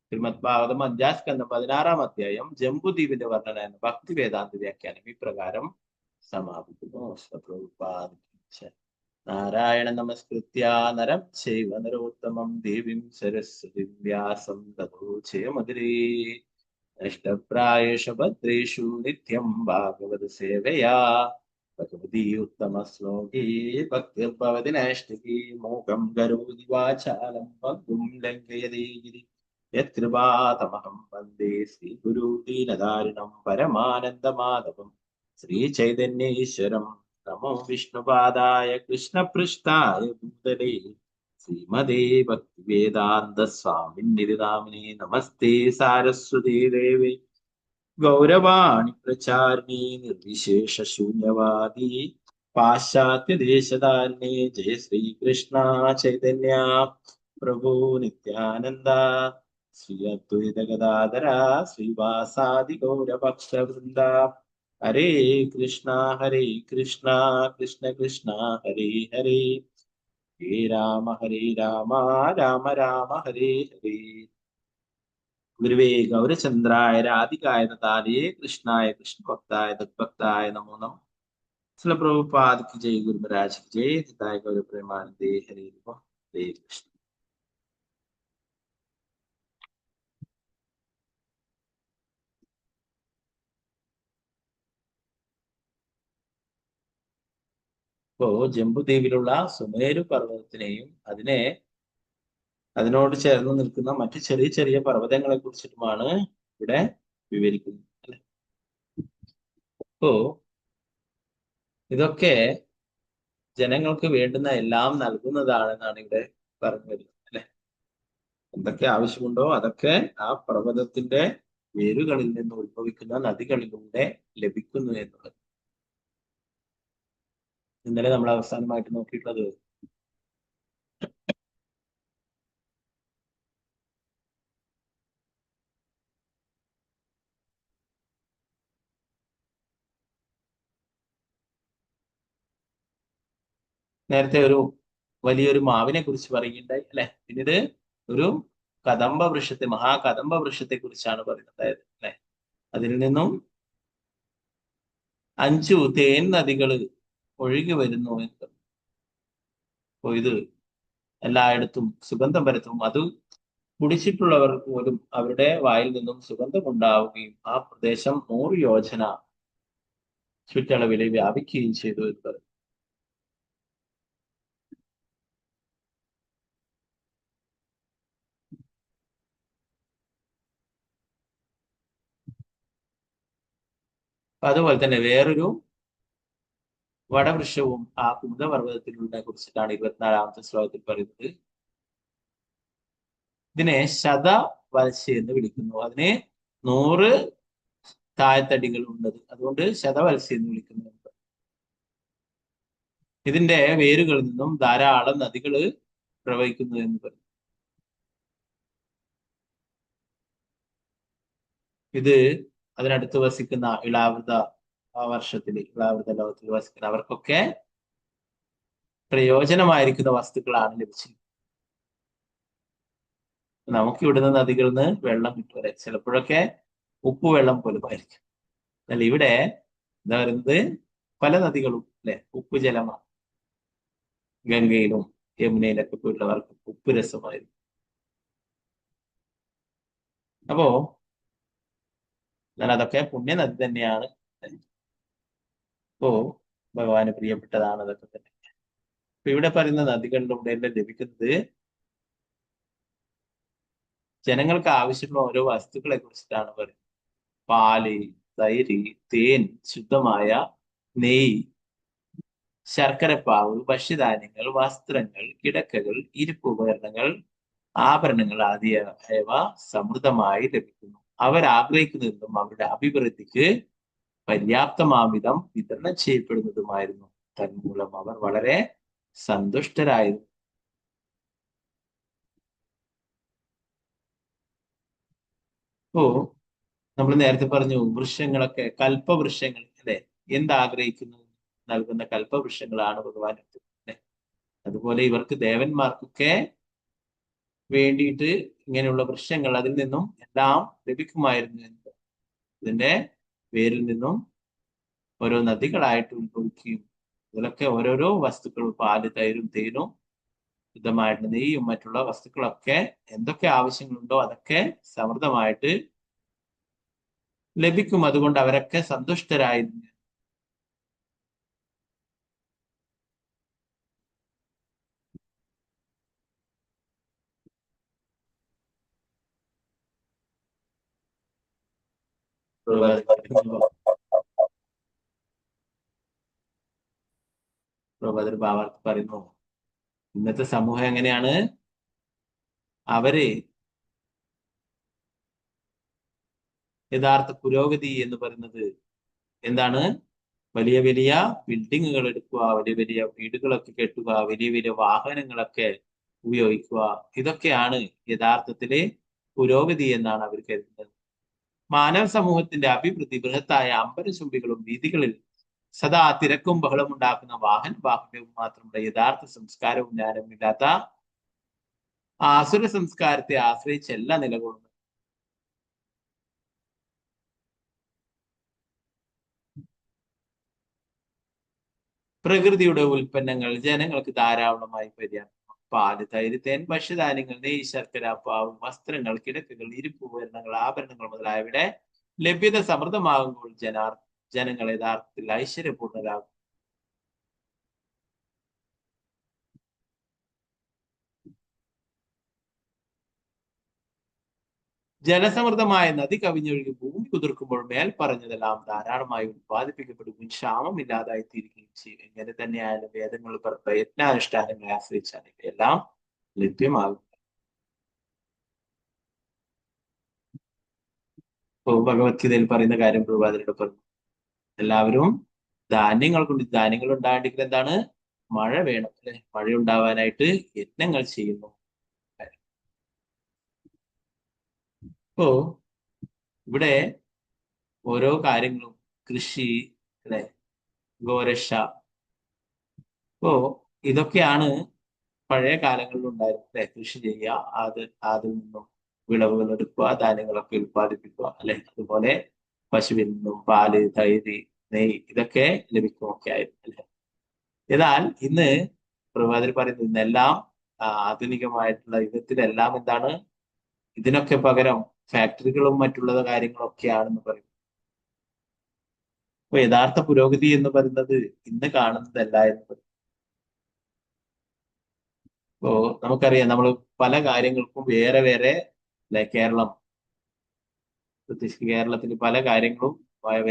A: ശ്രീമദ് ഭാഗവതം 5ാം സ്കന്ധം 16ാം അധ്യായം ജംബുദ്വീപിന്റെ വർണ്ണന എന്ന ഭക്തി വേദാന്ത വ്യാഖ്യാനം ഇപ്രകാരം സമാപിക്കുന്നു. നാരായണ നമസ്കൃത്യ നരം ചൈവ നരോത്തമം ദേവീം സരസ്വതി വ്യാസം തതോ ജയമധുരേ. നഷ്ടപ്രായേഷു ഭദ്രേഷു നിത്യം ഭാഗവത സേവയാ ഭഗവതി ഉത്തമ ശ്ലോകേ ഭക്തിർഭവതി നൈഷ്ഠികേ. മോഹം കരോതി വാചാലം പങ്കും ലംഘയതേ ഗിരി യത്കൃപാതമഹം വന്ദേ ശ്രീഗുരു ദീനധാരിണം പരമാനന്ദമാധവം ശ്രീചൈതന്യേശ്വരം. നമോ വിഷ്ണുപാദായ കൃഷ്ണപൃഷ്ഠായ ഭൂതലേ ശ്രീമതേ ഭക്തിവേദാന്ത സ്വാമിന്നിധി നാമിനേ. നമസ്തേ സാരസ്വതീ ദേവേ ഗൗരവാണി പ്രചാരിണി നിർവിശേഷ ശൂന്യവാദി പാശ്ചാത്യ ദേശധാരിണി. ജയ ശ്രീകൃഷ്ണ ചൈതന്യ പ്രഭു നിത്യാനന്ദ ശ്രീ അദ്വൈത ഗദാധര ശ്രീവാസാദി ഗൗരഭക്തവൃന്ദ. ഹരേ കൃഷ്ണ കൃഷ്ണ കൃഷ്ണ ഹരേ ഹരേ, ഹരേ രാമ രാമ രാമ ഹരേ ഹരേ. ഗുരുവേ ഗൗരചന്ദ്രായ രാധികായ താലേ കൃഷ്ണായ കൃഷ്ണഭക്തായ തദ്ഭക്തായ നമോ നമഃ. ശ്രീല പ്രഭുപാദ് കി ജയ്, ഗുരു മഹാരാജ് കി ജയ്. ഹിതായ ഗൗര പ്രേമാനന്ദേ ഹരേ ഹരേ കൃഷ്ണ. ഇപ്പോ ജംബുദ്വീപിലുള്ള സുമേരു പർവ്വതത്തിനെയും അതിനോട് ചേർന്ന് നിൽക്കുന്ന മറ്റു ചെറിയ ചെറിയ പർവ്വതങ്ങളെ കുറിച്ചിട്ടുമാണ് ഇവിടെ വിവരിക്കുന്നത്, അല്ലെ? അപ്പോ ഇതൊക്കെ ജനങ്ങൾക്ക് വേണ്ടുന്ന എല്ലാം നൽകുന്നതാണെന്നാണ് ഇവിടെ പറഞ്ഞു വരുന്നത്, അല്ലെ? എന്തൊക്കെ ആവശ്യമുണ്ടോ അതൊക്കെ ആ പർവ്വതത്തിന്റെ വേരുകളിൽ നിന്ന് ഉത്ഭവിക്കുന്ന നദികളിലൂടെ ലഭിക്കുന്നു എന്നുള്ളത്. ഇന്നലെ നമ്മൾ അവസാനമായിട്ട് നോക്കിയിട്ടുള്ളത് നേരത്തെ ഒരു വലിയൊരു മാവിനെ കുറിച്ച് പറയുകയുണ്ടായി, അല്ലെ? പിന്നീട് ഒരു കദംബ വൃക്ഷത്തെ, മഹാകദംബ വൃക്ഷത്തെ കുറിച്ചാണ് പറയുന്നത്, അല്ലെ? അതിൽ നിന്നും 5 തേൻ നദികൾ ഒഴുകി വരുന്നു എന്ന്. അപ്പോ ഇത് എല്ലായിടത്തും സുഗന്ധം പരത്തും. അത് കുടിച്ചിട്ടുള്ളവർക്ക് പോലും അവരുടെ വായിൽ നിന്നും സുഗന്ധം ഉണ്ടാവുകയും ആ പ്രദേശം 100 യോജന ചുറ്റളവിൽ വ്യാപിക്കുകയും ചെയ്തു എന്ന് പറയും. അതുപോലെ തന്നെ വേറൊരു വടവൃക്ഷവും ആ കുമുദപർവ്വതത്തിലുള്ള കുറിച്ചിട്ടാണ് 24ാമത്തെ ശ്ലോകത്തിൽ പറയുന്നത്. ഇതിനെ ശതവത്സ എന്ന് വിളിക്കുന്നു. അതിന് 100 താഴ്ത്തടികൾ ഉള്ളത്, അതുകൊണ്ട് ശതവത്സ എന്ന് വിളിക്കുന്നു. ഇതിന്റെ വേരുകളിൽ നിന്നും ധാരാളം നദികൾ പ്രവഹിക്കുന്നു എന്ന് പറയും. ഇത് അതിനടുത്ത് വസിക്കുന്ന ഇളാവൃത ലോകത്തിൽ വസിക്കുന്ന അവർക്കൊക്കെ പ്രയോജനമായിരിക്കുന്ന വസ്തുക്കളാണ് ലഭിച്ചത്. നമുക്ക് ഇവിടുന്ന് നദികളിൽ നിന്ന് വെള്ളം കിട്ടും, ചിലപ്പോഴൊക്കെ ഉപ്പുവെള്ളം പോലും ആയിരിക്കും. എന്നാൽ ഇവിടെ എന്താ പറയുന്നത്, പല നദികളും അല്ലെ ഉപ്പ് ജലമാണ്. ഗംഗയിലും യമുനയിലൊക്കെ പോയിട്ടുള്ളവർക്ക് ഉപ്പ് രസമായിരുന്നു. അപ്പോ എന്നാൽ അതൊക്കെ പുണ്യനദി തന്നെയാണ്. അപ്പോ ഭഗവാന് പ്രിയപ്പെട്ടതാണ് അതൊക്കെ തന്നെ. അപ്പൊ ഇവിടെ പറയുന്ന നദികളിലൂടെ ലഭിക്കുന്നത് ജനങ്ങൾക്ക് ആവശ്യമുള്ള ഓരോ വസ്തുക്കളെ കുറിച്ചിട്ടാണ് പറയുന്നത്. പാല്, തൈര്, തേൻ, ശുദ്ധമായ നെയ്യ്, ശർക്കരപ്പാവ്, ഭക്ഷ്യധാന്യങ്ങൾ, വസ്ത്രങ്ങൾ, കിടക്കകൾ, ഇരിപ്പുപകരണങ്ങൾ, ആഭരണങ്ങൾ ആദിയായവ സമൃദ്ധമായി ലഭിക്കുന്നു. അവർ ആഗ്രഹിക്കുന്നതും അവരുടെ അഭിവൃദ്ധിക്ക് പര്യാപ്തമാംവിധം വിതരണം ചെയ്യപ്പെടുന്നതുമായിരുന്നു. തന്മൂലം അവർ വളരെ സന്തുഷ്ടരായിരുന്നു. ഇപ്പോ നമ്മൾ നേരത്തെ പറഞ്ഞു, വൃക്ഷങ്ങളൊക്കെ കൽപ്പവൃക്ഷങ്ങൾ അല്ലെ, എന്താഗ്രഹിക്കുന്നു നൽകുന്ന കൽപ്പവൃക്ഷങ്ങളാണ് ഭഗവാൻ. അതുപോലെ ഇവർക്ക് ദേവന്മാർക്കൊക്കെ വേണ്ടിയിട്ട് ഇങ്ങനെയുള്ള വൃക്ഷങ്ങൾ അതിൽ നിന്നും എല്ലാം ലഭിക്കുമായിരുന്നു എന്ന്. ഇതിന്റെ വേരിൽ നിന്നും ഓരോ നദികളായിട്ട് ഉത്ഭവിക്കുകയും ഇതിലൊക്കെ ഓരോരോ വസ്തുക്കൾ, പാല്, തൈരും തേനും, ശുദ്ധമായിട്ട് നെയ്യും മറ്റുള്ള വസ്തുക്കളൊക്കെ എന്തൊക്കെ ആവശ്യങ്ങളുണ്ടോ അതൊക്കെ സമൃദ്ധമായിട്ട് ലഭിക്കും. അതുകൊണ്ട് അവരൊക്കെ സന്തുഷ്ടരായിരുന്നു. പ്രഭുപാദർ ഭാവാർത്ഥ പറയുന്നു, ഇന്നത്തെ സമൂഹം എങ്ങനെയാണ്, അവര് യഥാർത്ഥ പുരോഗതി എന്ന് പറയുന്നത് എന്താണ്? വലിയ വലിയ ബിൽഡിങ്ങുകൾ എടുക്കുക, വലിയ വലിയ വീടുകളൊക്കെ കെട്ടുക, വലിയ വലിയ വാഹനങ്ങളൊക്കെ ഉപയോഗിക്കുക. ഇതൊക്കെയാണ് യഥാർത്ഥത്തില് പുരോഗതി എന്നാണ് അവർ കരുതുന്നത്. മാനവ സമൂഹത്തിന്റെ അഭിവൃദ്ധി ബൃഹത്തായ അമ്പരചുംബികളും വീതികളിൽ സദാ തിരക്കും ബഹളവും ഉണ്ടാക്കുന്ന വാഹന ബാഹുല്യവും മാത്രമുള്ള യഥാർത്ഥ സംസ്കാരവും ജ്ഞാനവും ഇല്ലാത്ത ആസുര സംസ്കാരത്തെ ആശ്രയിച്ചല്ല നിലകൊള്ളുന്നത്. പ്രകൃതിയുടെ ഉൽപ്പന്നങ്ങൾ ജനങ്ങൾക്ക് ധാരാളമായി പര്യാപ്തം. പാല്, തൈര്, തേൻ, ഭക്ഷ്യധാന്യങ്ങൾ, നെയ്യ്, ശർക്കര, പാവ്, വസ്ത്രങ്ങൾ, കിടക്കുകൾ, ഇരുപ്പുപകരണങ്ങൾ, ആഭരണങ്ങൾ മുതലായവയുടെ ലഭ്യത സമൃദ്ധമാകുമ്പോൾ ജനങ്ങൾ യഥാർത്ഥത്തിൽ ഐശ്വര്യപൂർണരാകും. ജലസമൃദ്ധമായ നദി കവിഞ്ഞൊഴുകി ഭൂമി കുതിർക്കുമ്പോൾ മേൽ പറഞ്ഞതെല്ലാം ധാരാളമായി ഉത്പാദിപ്പിക്കപ്പെടുകയും ക്ഷാമമില്ലാതായി തീരുകയും ചെയ്യും. ഇങ്ങനെ തന്നെയായാലും വേദങ്ങൾ പ്രയത്നാനുഷ്ഠാനങ്ങളെ ആശ്രയിച്ചാണ് ഇവയെല്ലാം ലഭ്യമാകും. ഭഗവത്ഗീതയിൽ പറയുന്ന കാര്യം പ്രഭാതരുടെ പറഞ്ഞു, എല്ലാവരും ധാന്യങ്ങൾ കൊണ്ട് ധാന്യങ്ങൾ ഉണ്ടാകേണ്ടെങ്കിൽ എന്താണ്? മഴ വേണം, അല്ലെ? മഴ ഉണ്ടാവാനായിട്ട് യത്നങ്ങൾ ചെയ്യുന്നു. ഇപ്പോ ഇവിടെ ഓരോ കാര്യങ്ങളും കൃഷി, അല്ലെ, ഗോരക്ഷ, ഇപ്പോ ഇതൊക്കെയാണ് പഴയ കാലങ്ങളിൽ ഉണ്ടായിരുന്നത്, അല്ലെ? കൃഷി ചെയ്യുക, അതിൽ നിന്നും വിളവുകൾ എടുക്കുക, ധാന്യങ്ങളൊക്കെ ഉൽപ്പാദിപ്പിക്കുക, അല്ലെ? അതുപോലെ പശുവിൽ നിന്നും പാല്, തൈര്, നെയ്യ് ഇതൊക്കെ ലഭിക്കുകയൊക്കെ ആയിരുന്നു, അല്ലെ? എന്നാൽ ഇന്ന് പ്രഭാതർ പറയുന്നത് ഇന്നെല്ലാം ആധുനികമായിട്ടുള്ള യുഗത്തിലെല്ലാം എന്താണ്? ഇതിനൊക്കെ പകരം ഫാക്ടറികളും മറ്റുള്ള കാര്യങ്ങളൊക്കെയാണെന്ന് പറയും. അപ്പൊ യഥാർത്ഥ പുരോഗതി എന്ന് പറയുന്നത് ഇന്ന് കാണുന്നതല്ല എന്ന് പറയും. ഇപ്പോ നമുക്കറിയാം, നമ്മൾ പല കാര്യങ്ങൾക്കും വേറെ വേറെ, അല്ലെ, കേരളം, പ്രത്യേകിച്ച് കേരളത്തിൽ പല കാര്യങ്ങളും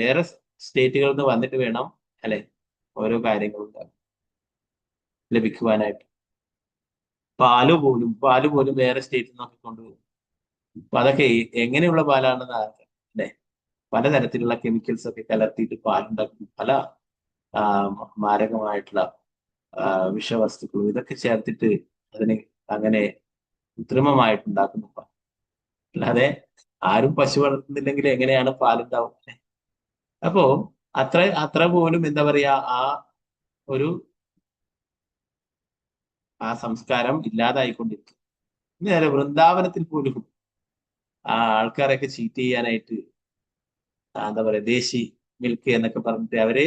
A: വേറെ സ്റ്റേറ്റുകളിൽ നിന്ന് വന്നിട്ട് വേണം, അല്ലെ, ഓരോ കാര്യങ്ങളും ലഭിക്കുവാനായിട്ട്. പാല് പോലും വേറെ സ്റ്റേറ്റിൽ നിന്നൊക്കെ കൊണ്ടുപോകും. അപ്പൊ അതൊക്കെ എങ്ങനെയുള്ള പാലാണെന്ന് അറിയാം, അല്ലെ? പലതരത്തിലുള്ള കെമിക്കൽസ് ഒക്കെ കലർത്തിയിട്ട് പാലുണ്ടാക്കും. പല മാരകമായിട്ടുള്ള വിഷവസ്തുക്കളും ഇതൊക്കെ ചേർത്തിട്ട് അതിന് അങ്ങനെ കൃത്രിമമായിട്ടുണ്ടാക്കുന്ന പാൽ. അല്ലാതെ ആരും പശു വളർത്തുന്നില്ലെങ്കിൽ എങ്ങനെയാണ് പാലുണ്ടാവും? അപ്പോ അത്ര പോലും എന്താ പറയാ, ആ സംസ്കാരം ഇല്ലാതായിക്കൊണ്ടിരിക്കും. നേരെ വൃന്ദാവനത്തിൽ പോലും ആൾക്കാരൊക്കെ ചീറ്റ് ചെയ്യാനായിട്ട് എന്താ പറയാ, ദേശി മിൽക്ക് എന്നൊക്കെ പറഞ്ഞിട്ട് അവര്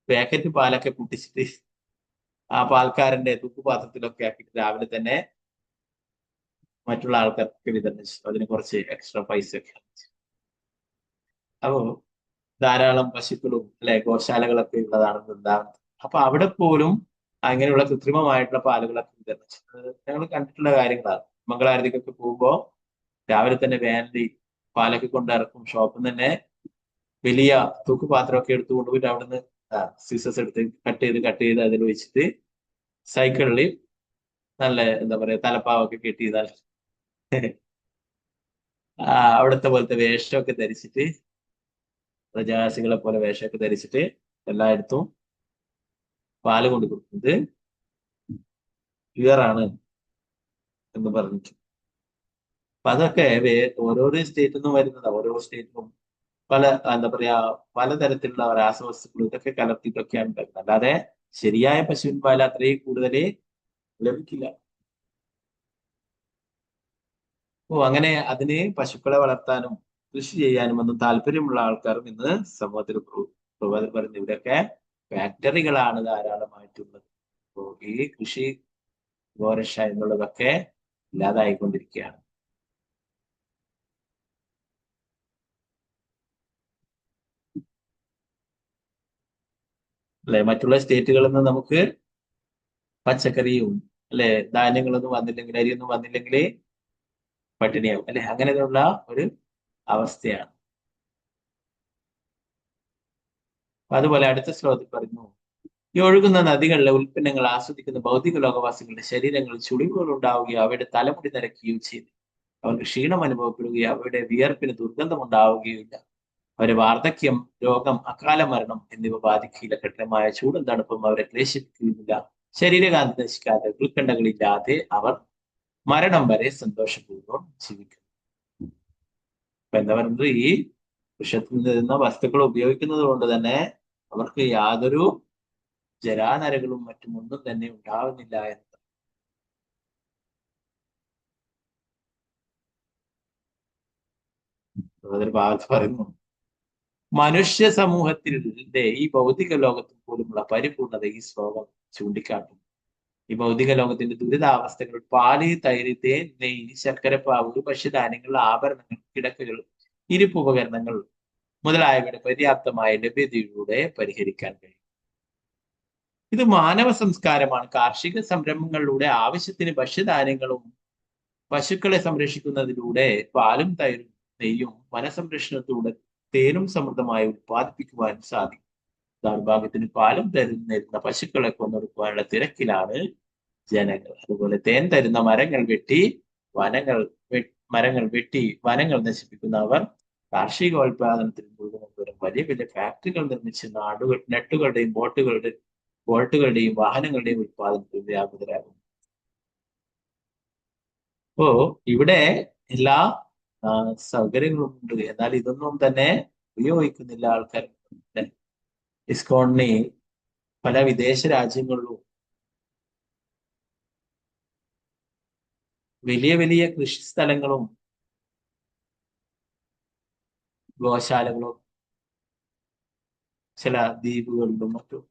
A: പാക്കറ്റ് പാലൊക്കെ പൊട്ടിച്ചിട്ട് ആ പാൽക്കാരന്റെ തൂക്കുപാത്രത്തിലൊക്കെ ആക്കിയിട്ട് രാവിലെ തന്നെ മറ്റുള്ള ആൾക്കാർക്ക് വിതരണം ചെയ്തു. അതിന് കുറച്ച് എക്സ്ട്രാ പൈസ ഒക്കെ. അപ്പോ ധാരാളം പശുക്കളും, അല്ലെ, ഗോശാലകളൊക്കെ ഉള്ളതാണ് വൃന്ദാവനം. അപ്പൊ അവിടെ പോലും അങ്ങനെയുള്ള കൃത്രിമമായിട്ടുള്ള പാലുകളൊക്കെ വിതരണം ചെയ്തത് ഞങ്ങൾ കണ്ടിട്ടുള്ള കാര്യങ്ങളാണ്. മംഗളാരതിക്കൊക്കെ പോകുമ്പോ രാവിലെ തന്നെ വാനിൽ പാലൊക്കെ കൊണ്ടിറക്കും. ഷോപ്പിൽ നിന്ന് തന്നെ വലിയ തൂക്കുപാത്രമൊക്കെ എടുത്തു കൊണ്ടുപോയിട്ട് അവിടുന്ന് സീസസ് എടുത്ത് കട്ട് ചെയ്ത് അതിൽ വെച്ചിട്ട് സൈക്കിളിൽ നല്ല എന്താ പറയാ തലപ്പാവൊക്കെ കെട്ടിയതാൽ അവിടുത്തെ പോലത്തെ വേഷമൊക്കെ ധരിച്ചിട്ട്, പ്രജാസികളെ പോലെ വേഷമൊക്കെ ധരിച്ചിട്ട് എല്ലായിടത്തും പാല് കൊണ്ട് കൊടുക്കുന്നത് പ്യുവറാണ് എന്ന് പറഞ്ഞിട്ട്. അപ്പൊ അതൊക്കെ ഓരോരോ സ്റ്റേറ്റിൽ നിന്നും വരുന്നതാണ്. ഓരോ സ്റ്റേറ്റിലും പല എന്താ പറയാ പലതരത്തിലുള്ള രാസവസ്തുക്കൾ ഇതൊക്കെ കലർത്തിയിട്ടൊക്കെയാണ് ഉണ്ടാക്കുന്നത്. അല്ലാതെ ശരിയായ പശുവിൻ പാൽ അത്രയും കൂടുതൽ ലഭിക്കില്ല. അങ്ങനെ അതിന് പശുക്കളെ വളർത്താനും കൃഷി ചെയ്യാനും ഒന്നും താല്പര്യമുള്ള ആൾക്കാരും ഇന്ന് സമൂഹത്തിൽ പറയുന്നത് ഇവിടെയൊക്കെ ഫാക്ടറികളാണ് ധാരാളമായിട്ടുള്ളത്. അപ്പോ ഈ കൃഷി, ഗോരക്ഷ എന്നുള്ളതൊക്കെ ഇല്ലാതായിക്കൊണ്ടിരിക്കുകയാണ്. അല്ലെ, മറ്റുള്ള സ്റ്റേറ്റുകളിൽ നിന്ന് നമുക്ക് പച്ചക്കറിയും, അല്ലെ, ധാന്യങ്ങളൊന്നും വന്നില്ലെങ്കിൽ, അരിയൊന്നും വന്നില്ലെങ്കിൽ പട്ടിണിയാവും, അല്ലെ? അങ്ങനെയുള്ള ഒരു അവസ്ഥയാണ്. അതുപോലെ അടുത്ത ശ്ലോകത്തിൽ പറയുന്നു, ഈ ഒഴുകുന്ന നദികളിലെ ഉൽപ്പന്നങ്ങൾ ആസ്വദിക്കുന്ന ഭൗതിക ലോകവാസികളുടെ ശരീരങ്ങളിൽ ചുളിവുകൾ ഉണ്ടാവുകയോ അവയുടെ തലമുടി നിരക്കുകയോ ചെയ്തു. അവർക്ക് ക്ഷീണം അനുഭവപ്പെടുകയോ അവരുടെ വിയർപ്പിന് ദുർഗന്ധം ഉണ്ടാവുകയോ ഇല്ല. അവരെ വാർദ്ധക്യം, രോഗം, അകാല മരണം എന്നിവ ബാധിക്കുകയില്ല. കഠിനമായ ചൂടും തണുപ്പും അവരെ ക്ലേശിപ്പിക്കുകയില്ല. ശരീരകാന്തി നശിക്കാതെ ഉത്കണ്ഠകളില്ലാതെ അവർ മരണം വരെ സന്തോഷപൂർവ്വം ജീവിക്കും. അപ്പൊ എന്താ പറയുന്നത്, ഈ വൃക്ഷത്തിൽ നിന്ന വസ്തുക്കൾ ഉപയോഗിക്കുന്നത് കൊണ്ട് തന്നെ അവർക്ക് യാതൊരു ജരാനരകളും മറ്റും ഒന്നും തന്നെ ഉണ്ടാവുന്നില്ല എന്ന് അതൊരു ഭാഗത്ത് പറയുന്നു. മനുഷ്യ സമൂഹത്തിന്റെ ഈ ഭൗതിക ലോകത്തിൽ പോലുമുള്ള പരിപൂർണത ഈ ശ്ലോകം ചൂണ്ടിക്കാട്ടും. ഈ ഭൗതിക ലോകത്തിന്റെ ദുരിതാവസ്ഥകൾ പാല്, തൈര്, തേൻ, നെയ്യ്, ശർക്കരപ്പാവ്, ഭക്ഷ്യധാന്യങ്ങൾ, ആഭരണങ്ങൾ, കിടക്കകൾ, ഇരിപ്പുപകരണങ്ങൾ മുതലായവയുടെ പര്യാപ്തമായ ലഭ്യതയിലൂടെ പരിഹരിക്കാൻ കഴിയും. ഇത് മാനവ സംസ്കാരമാണ്. കാർഷിക സംരംഭങ്ങളിലൂടെ ആവശ്യത്തിന് ഭക്ഷ്യധാന്യങ്ങളും പശുക്കളെ സംരക്ഷിക്കുന്നതിലൂടെ പാലും തൈരും നെയ്യും വനസംരക്ഷണത്തിലൂടെ തേനും സമൃദ്ധമായി ഉത്പാദിപ്പിക്കുവാൻ സാധിക്കും. ദൗർഭാഗ്യത്തിന് പാലും തൈരും നേരുന്ന പശുക്കളെ കൊന്നൊടുക്കുവാനുള്ള തിരക്കിലാണ് ജനങ്ങൾ. അതുപോലെ തേൻ തരുന്ന മരങ്ങൾ വെട്ടി വനങ്ങൾ നശിപ്പിക്കുന്നവർ കാർഷികോൽപാദനത്തിന് മുഴുവൻ വലിയ വലിയ ഫാക്ടറികൾ നിർമ്മിച്ച് നെട്ടുകളുടെയും ബോട്ടുകളുടെയും വാഹനങ്ങളുടെയും ഉത്പാദനത്തിൽ വ്യാപൃതരാകുന്നു. അപ്പോ ഇവിടെ എല്ലാ സൗകര്യങ്ങളും ഉണ്ട്, എന്നാൽ ഇതൊന്നും തന്നെ ഉപയോഗിക്കുന്നില്ല ആൾക്കാർ. ഇസ്കോണിന് പല വിദേശ രാജ്യങ്ങളിലും വലിയ വലിയ കൃഷി സ്ഥലങ്ങളും ഗോശാലകളും ചില ദ്വീപുകളിലും മറ്റും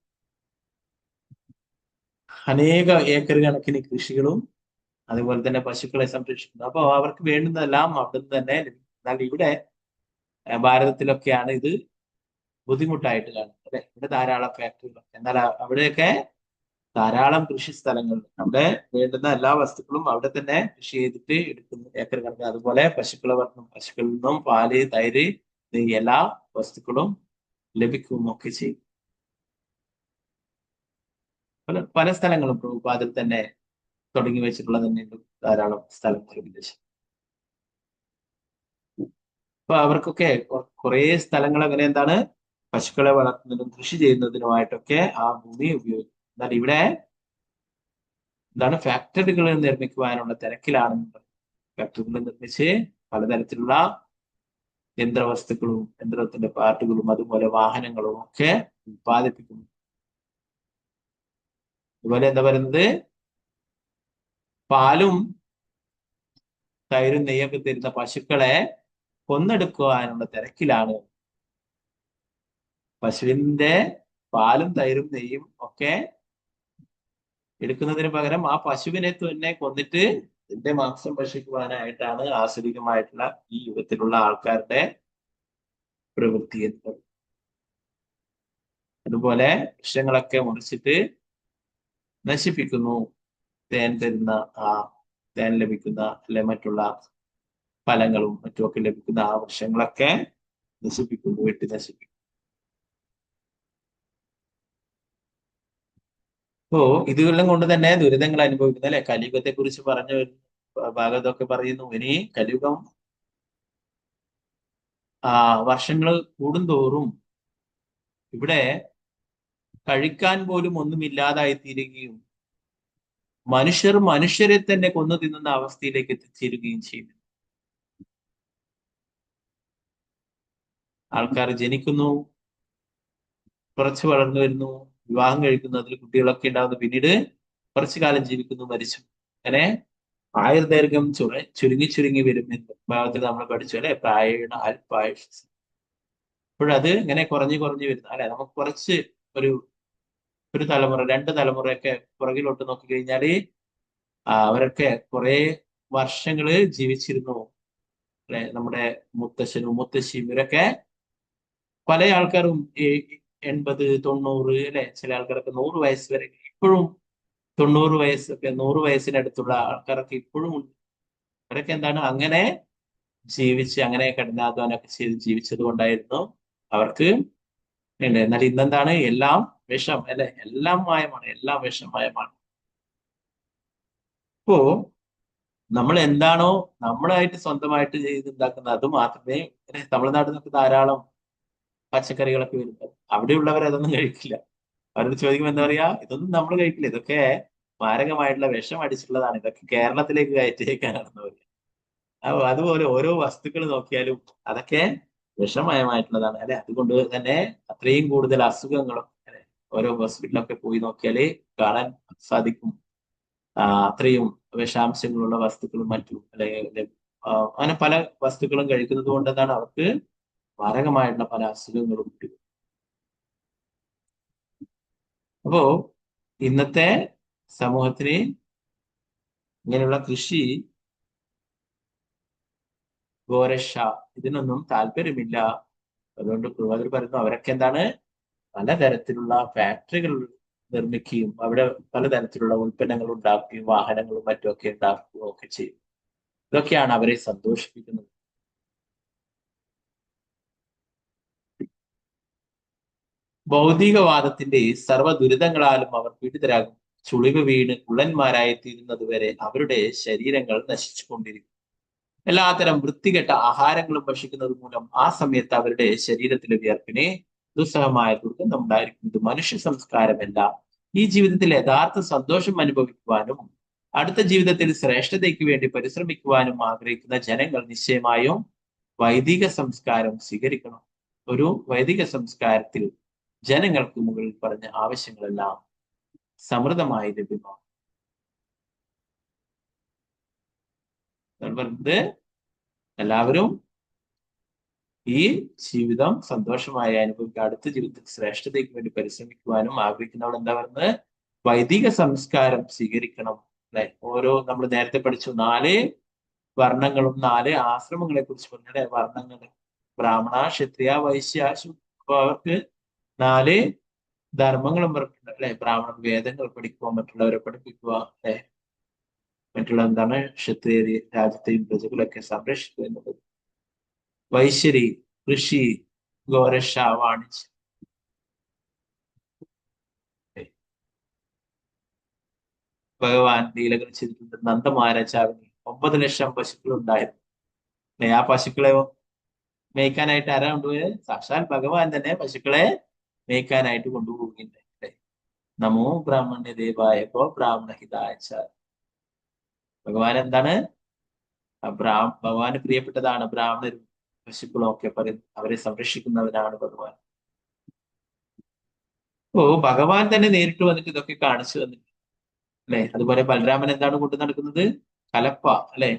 A: അനേക ഏക്കർ കണക്കിന് കൃഷികളും അതുപോലെ തന്നെ പശുക്കളെ സംരക്ഷിക്കുന്നു. അപ്പോൾ അവർക്ക് വേണ്ടുന്നതെല്ലാം അവിടെ നിന്ന് തന്നെ ലഭിക്കും. എന്നാൽ ഇവിടെ ഭാരതത്തിലൊക്കെയാണ് ഇത് ബുദ്ധിമുട്ടായിട്ട് കാണുന്നത്, അല്ലെ? ഇവിടെ ധാരാളം ഫാക്ടറികൾ, എന്നാൽ അവിടെയൊക്കെ ധാരാളം കൃഷി സ്ഥലങ്ങൾ, അവിടെ വേണ്ടുന്ന എല്ലാ വസ്തുക്കളും അവിടെ തന്നെ കൃഷി ചെയ്തിട്ട് എടുക്കുന്നു, ഏക്കർ കണക്കിന്. അതുപോലെ പശുക്കളിൽ നിന്നും പാല്, തൈര്, എല്ലാ വസ്തുക്കളും ലഭിക്കും ഒക്കെ ചെയ്യും. പല സ്ഥലങ്ങളും പ്രഭുപാദിൽ തന്നെ തുടങ്ങി വെച്ചിട്ടുള്ള തന്നെ ധാരാളം സ്ഥലങ്ങൾ വിദേശം. അപ്പൊ അവർക്കൊക്കെ കുറെ സ്ഥലങ്ങൾ അങ്ങനെ എന്താണ് പശുക്കളെ വളർത്തുന്നതിനും കൃഷി ചെയ്യുന്നതിനുമായിട്ടൊക്കെ ആ ഭൂമി ഉപയോഗിക്കും. എന്നാൽ ഇവിടെ എന്താണ് ഫാക്ടറികൾ നിർമ്മിക്കുവാനുള്ള തിരക്കിലാണ്. ഫാക്ടറികൾ നിർമ്മിച്ച് പലതരത്തിലുള്ള യന്ത്രവസ്തുക്കളും യന്ത്രത്തിന്റെ പാർട്ടുകളും അതുപോലെ വാഹനങ്ങളും ഒക്കെ ഉത്പാദിപ്പിക്കുന്നു. അതുപോലെ എന്താ പറയുന്നത്, പാലും തൈരും നെയ്യൊക്കെ തരുന്ന പശുക്കളെ കൊന്നെടുക്കുവാനുള്ള തിരക്കിലാണ്. പശുവിന്റെ പാലും തൈരും നെയ്യും ഒക്കെ എടുക്കുന്നതിന് പകരം ആ പശുവിനെ തന്നെ കൊന്നിട്ട് ഇതിന്റെ മാംസം ഭക്ഷിക്കുവാനായിട്ടാണ് ആസുരികമായിട്ടുള്ള ഈ യുഗത്തിലുള്ള ആൾക്കാരുടെ പ്രവൃത്തി എന്ന്. അതുപോലെ വൃക്ഷങ്ങളൊക്കെ മുറിച്ചിട്ട് നശിപ്പിക്കുന്നു. തേൻ തരുന്ന തേൻ ലഭിക്കുന്ന അല്ലെ മറ്റുള്ള ഫലങ്ങളും മറ്റുമൊക്കെ ലഭിക്കുന്ന ആ വൃക്ഷങ്ങളൊക്കെ നശിപ്പിക്കുന്നു, വെട്ടി നശിപ്പിക്കുന്നു. അപ്പോ ഇതെല്ലാം കൊണ്ട് തന്നെ ദുരിതങ്ങൾ അനുഭവിക്കുന്ന അല്ലെ, കലിയുഗത്തെ കുറിച്ച് പറഞ്ഞ ഭാഗത്തൊക്കെ പറയുന്നു. ഇനി കലിയുഗം വർഷങ്ങൾ കൂടുന്തോറും ഇവിടെ കഴിക്കാൻ പോലും ഒന്നുമില്ലാതായി തീരുകയും മനുഷ്യരെ തന്നെ കൊന്നു തിന്നുന്ന അവസ്ഥയിലേക്ക് എത്തിച്ചേരുകയും ചെയ്തു. ആൾക്കാർ ജനിക്കുന്നു, കുറച്ച് വളർന്നു വരുന്നു, വിവാഹം കഴിക്കുന്നു, അതിൽ കുട്ടികളൊക്കെ ഉണ്ടാവുന്നു, പിന്നീട് കുറച്ചു കാലം ജീവിക്കുന്നു, മരിച്ചു. അങ്ങനെ ആയുർദൈർഘ്യം ചുരുങ്ങി വരും എന്ന് ഭാഗത്തിൽ നമ്മൾ പഠിച്ചു അല്ലെ, പ്രായണ അല്പായുഷ്. അപ്പോഴത് ഇങ്ങനെ കുറഞ്ഞു വരുന്നു അല്ലെ. നമുക്ക് കുറച്ച് ഒരു തലമുറ 2 തലമുറയൊക്കെ പുറകിലോട്ട് നോക്കിക്കഴിഞ്ഞാല് അവരൊക്കെ കുറെ വർഷങ്ങള് ജീവിച്ചിരുന്നു അല്ലെ. നമ്മുടെ മുത്തശ്ശനും മുത്തശ്ശിയും ഇവരൊക്കെ പല ആൾക്കാരും 80, 90 അല്ലെ, ചില ആൾക്കാരൊക്കെ 100 വയസ്സ് വരെ, ഇപ്പോഴും 90 വയസ്സൊക്കെ 100 വയസ്സിനടുത്തുള്ള ആൾക്കാരൊക്കെ ഇപ്പോഴും ഉണ്ട്. അവരൊക്കെ എന്താണ് അങ്ങനെ ജീവിച്ച് അങ്ങനെ കഠിനാധ്വാനമൊക്കെ ചെയ്ത് ജീവിച്ചത് കൊണ്ടായിരുന്നു അവർക്ക് അല്ലേ. എന്നാൽ ഇന്നെന്താണ്, എല്ലാം വിഷം അല്ലെ, എല്ലാം മായമാണ്, എല്ലാം വിഷമയമാണ്. അപ്പോ നമ്മൾ എന്താണോ നമ്മളായിട്ട് സ്വന്തമായിട്ട് ചെയ്തുണ്ടാക്കുന്നത് അത് മാത്രമേ. തമിഴ്നാട്ടിൽ നിന്നൊക്കെ ധാരാളം പച്ചക്കറികളൊക്കെ വരുന്നത്, അവിടെയുള്ളവർ അതൊന്നും കഴിക്കില്ല. അവരോട് ചോദിക്കുമ്പോൾ എന്താ പറയാ, ഇതൊന്നും നമ്മൾ കഴിക്കില്ല, ഇതൊക്കെ മാരകമായിട്ടുള്ള വിഷം അടിച്ചിട്ടുള്ളതാണ്, ഇതൊക്കെ കേരളത്തിലേക്ക് കയറ്റിയേക്കാനാണെന്ന് പറയാം. അതുപോലെ ഓരോ വസ്തുക്കൾ നോക്കിയാലും അതൊക്കെ വിഷമയമായിട്ടുള്ളതാണ് അല്ലെ. അതുകൊണ്ട് തന്നെ അത്രയും കൂടുതൽ അസുഖങ്ങളും അല്ലെ ഓരോ ഹോസ്പിറ്റലൊക്കെ പോയി നോക്കിയാല് കാണാൻ സാധിക്കും. അത്രയും വിഷാംശങ്ങളുള്ള വസ്തുക്കളും മറ്റും അല്ലെങ്കിൽ അങ്ങനെ പല വസ്തുക്കളും കഴിക്കുന്നത് കൊണ്ട് എന്താണ് അവർക്ക് മാരകമായിട്ടുള്ള പല അസുഖങ്ങളും കിട്ടും. അപ്പോ ഇന്നത്തെ സമൂഹത്തിന് ഇങ്ങനെയുള്ള കൃഷി, ഗോരക്ഷ ഇതിനൊന്നും താല്പര്യമില്ല. അതുകൊണ്ട് പ്രവാചകർ പറയുന്നു അവരൊക്കെ എന്താണ് പലതരത്തിലുള്ള ഫാക്ടറികൾ നിർമ്മിക്കുകയും അവിടെ പലതരത്തിലുള്ള ഉൽപ്പന്നങ്ങൾ ഉണ്ടാക്കുകയും വാഹനങ്ങളും മറ്റുമൊക്കെ ഉണ്ടാക്കുകയും ഒക്കെ ചെയ്യും. ഇതൊക്കെയാണ് അവരെ സന്തോഷിപ്പിക്കുന്നത്. ഭൗതികവാദത്തിന്റെ സർവ്വ ദുരിതങ്ങളാലും അവർ പീഡിതരാകും. ചുളിവ് വീണ് കുള്ളന്മാരായി തീരുന്നത് വരെ അവരുടെ ശരീരങ്ങൾ നശിച്ചുകൊണ്ടിരിക്കും. എല്ലാത്തരം വൃത്തികെട്ട ആഹാരങ്ങളും ഭക്ഷിക്കുന്നത് മൂലം ആ സമയത്ത് അവരുടെ ശരീരത്തിലെ വിയർപ്പിനെ ദുസ്സഹമായ ദുർഗന്ധം ഉണ്ടായിരിക്കും. ഇത് മനുഷ്യ സംസ്കാരമല്ല. ഈ ജീവിതത്തിൽ യഥാർത്ഥ സന്തോഷം അനുഭവിക്കുവാനും അടുത്ത ജീവിതത്തിൽ ശ്രേഷ്ഠതയ്ക്ക് വേണ്ടി പരിശ്രമിക്കുവാനും ആഗ്രഹിക്കുന്ന ജനങ്ങൾ നിശ്ചയമായും വൈദിക സംസ്കാരം സ്വീകരിക്കണം. ഒരു വൈദിക സംസ്കാരത്തിൽ ജനങ്ങൾക്ക് മുകളിൽ പറഞ്ഞ ആവശ്യങ്ങളെല്ലാം സമൃദ്ധമായി ലഭ്യമാണ്. പറഞ്ഞത് എല്ലാവരും ഈ ജീവിതം സന്തോഷമായി അനുഭവിക്കുക, അടുത്ത ജീവിതത്തിൽ ശ്രേഷ്ഠതയ്ക്ക് വേണ്ടി പരിശ്രമിക്കുവാനും ആഗ്രഹിക്കുന്നവർ എന്താ പറയുന്നത് വൈദിക സംസ്കാരം സ്വീകരിക്കണം അല്ലെ. ഓരോ നമ്മൾ നേരത്തെ പഠിച്ചു 4 വർണ്ണങ്ങളും 4 ആശ്രമങ്ങളെ കുറിച്ച് പറഞ്ഞ വർണ്ണങ്ങൾ ബ്രാഹ്മണ, ക്ഷത്രിയ, വൈശ്യ, അപ്പൊ അവർക്ക് 4 ധർമ്മങ്ങളും പറഞ്ഞിട്ടുണ്ട് അല്ലെ. ബ്രാഹ്മണർ വേദങ്ങൾ പഠിക്കുക, മറ്റുള്ളവരെ പഠിപ്പിക്കുക അല്ലെ. മറ്റുള്ള എന്താണ് ക്ഷത്രിയരി രാജ്യത്തെയും പ്രജകളൊക്കെ സംരക്ഷിക്കുക എന്നുള്ളത്. വൈശ്യരി കൃഷി, ഗോരക്ഷ, വാണിജ്യം. ഭഗവാൻ ലീലകൾ ചെയ്തിട്ടുണ്ട്. നന്ദമഹാരാജാവിന് 9 ലക്ഷം പശുക്കൾ ഉണ്ടായിരുന്നു. ആ പശുക്കളെ മേയ്ക്കാനായിട്ട് ആരാ കൊണ്ടുപോയത്? സാക്ഷാൽ ഭഗവാൻ തന്നെ പശുക്കളെ മേയ്ക്കാനായിട്ട് കൊണ്ടുപോകുന്നുണ്ട്. നമോ ബ്രാഹ്മണ്യ ദേവായപ്പോ ബ്രാഹ്മണ ഹിതായച്ച. ഭഗവാൻ എന്താണ്? ഭഗവാന് പ്രിയപ്പെട്ടതാണ് ബ്രാഹ്മണരും പശുക്കളും ഒക്കെ പറയുന്നു. അവരെ സംരക്ഷിക്കുന്നവനാണ് ഭഗവാൻ. ഭഗവാൻ തന്നെ നേരിട്ട് വന്നിട്ട് ഇതൊക്കെ കാണിച്ചു തന്നിട്ട് അല്ലെ. അതുപോലെ ബലരാമൻ എന്താണ് കൊണ്ടു നടക്കുന്നത്? കലപ്പ അല്ലെ.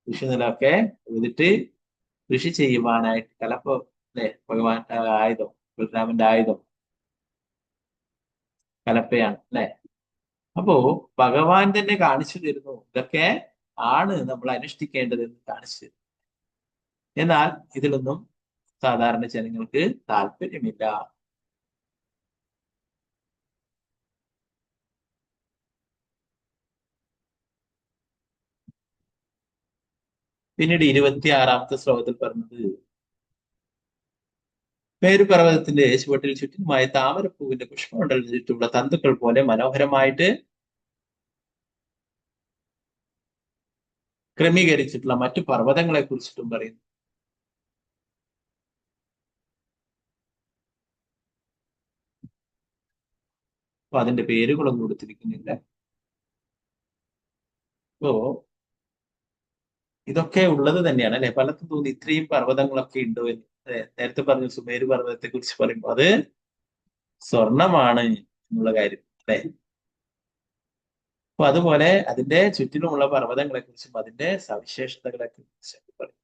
A: കൃഷി നിലമൊക്കെ ഉഴുതിട്ട് കൃഷി ചെയ്യുവാനായിട്ട് കലപ്പ അല്ലെ. ഭഗവാന്റെ ആയുധം, ബലരാമന്റെ ആയുധം കലപ്പയാണ് അല്ലെ. അപ്പോ ഭഗവാൻ തന്നെ കാണിച്ചു തരുന്നു ഇതൊക്കെ ആണ് നമ്മൾ അനുഷ്ഠിക്കേണ്ടതെന്ന് കാണിച്ചു തരുന്നു. എന്നാൽ ഇതിലൊന്നും സാധാരണ ജനങ്ങൾക്ക് താല്പര്യമില്ല. പിന്നീട് 26-ാമത്തെ ശ്ലോകത്തിൽ പറഞ്ഞത് പേരുപർവ്വതത്തിന്റെ ചുവട്ടിൽ ചുറ്റുമായി താമരപ്പൂവിന്റെ പുഷ്പമണ്ഡലം ചുറ്റുമുള്ള തന്തുക്കൾ പോലെ മനോഹരമായിട്ട് ക്രമീകരിച്ചിട്ടുള്ള മറ്റു പർവ്വതങ്ങളെ കുറിച്ചിട്ടും പറയുന്നു. അപ്പൊ അതിന്റെ പേരുകളൊന്നും കൊടുത്തിരിക്കുന്നില്ല. അപ്പോ ഇതൊക്കെ ഉള്ളത് തന്നെയാണ് അല്ലെ. പലർക്കും തോന്നി ഇത്രയും പർവ്വതങ്ങളൊക്കെ ഉണ്ടോ എന്ന്. നേരത്തെ പറഞ്ഞു സുമേരു പർവ്വതത്തെ കുറിച്ച് പറയുമ്പോൾ അത് സ്വർണമാണ് എന്നുള്ള കാര്യം അല്ലെ. അപ്പൊ അതുപോലെ അതിന്റെ ചുറ്റിലുമുള്ള പർവ്വതങ്ങളെ കുറിച്ചും അതിന്റെ സവിശേഷതകളെ കുറിച്ചും പറയും.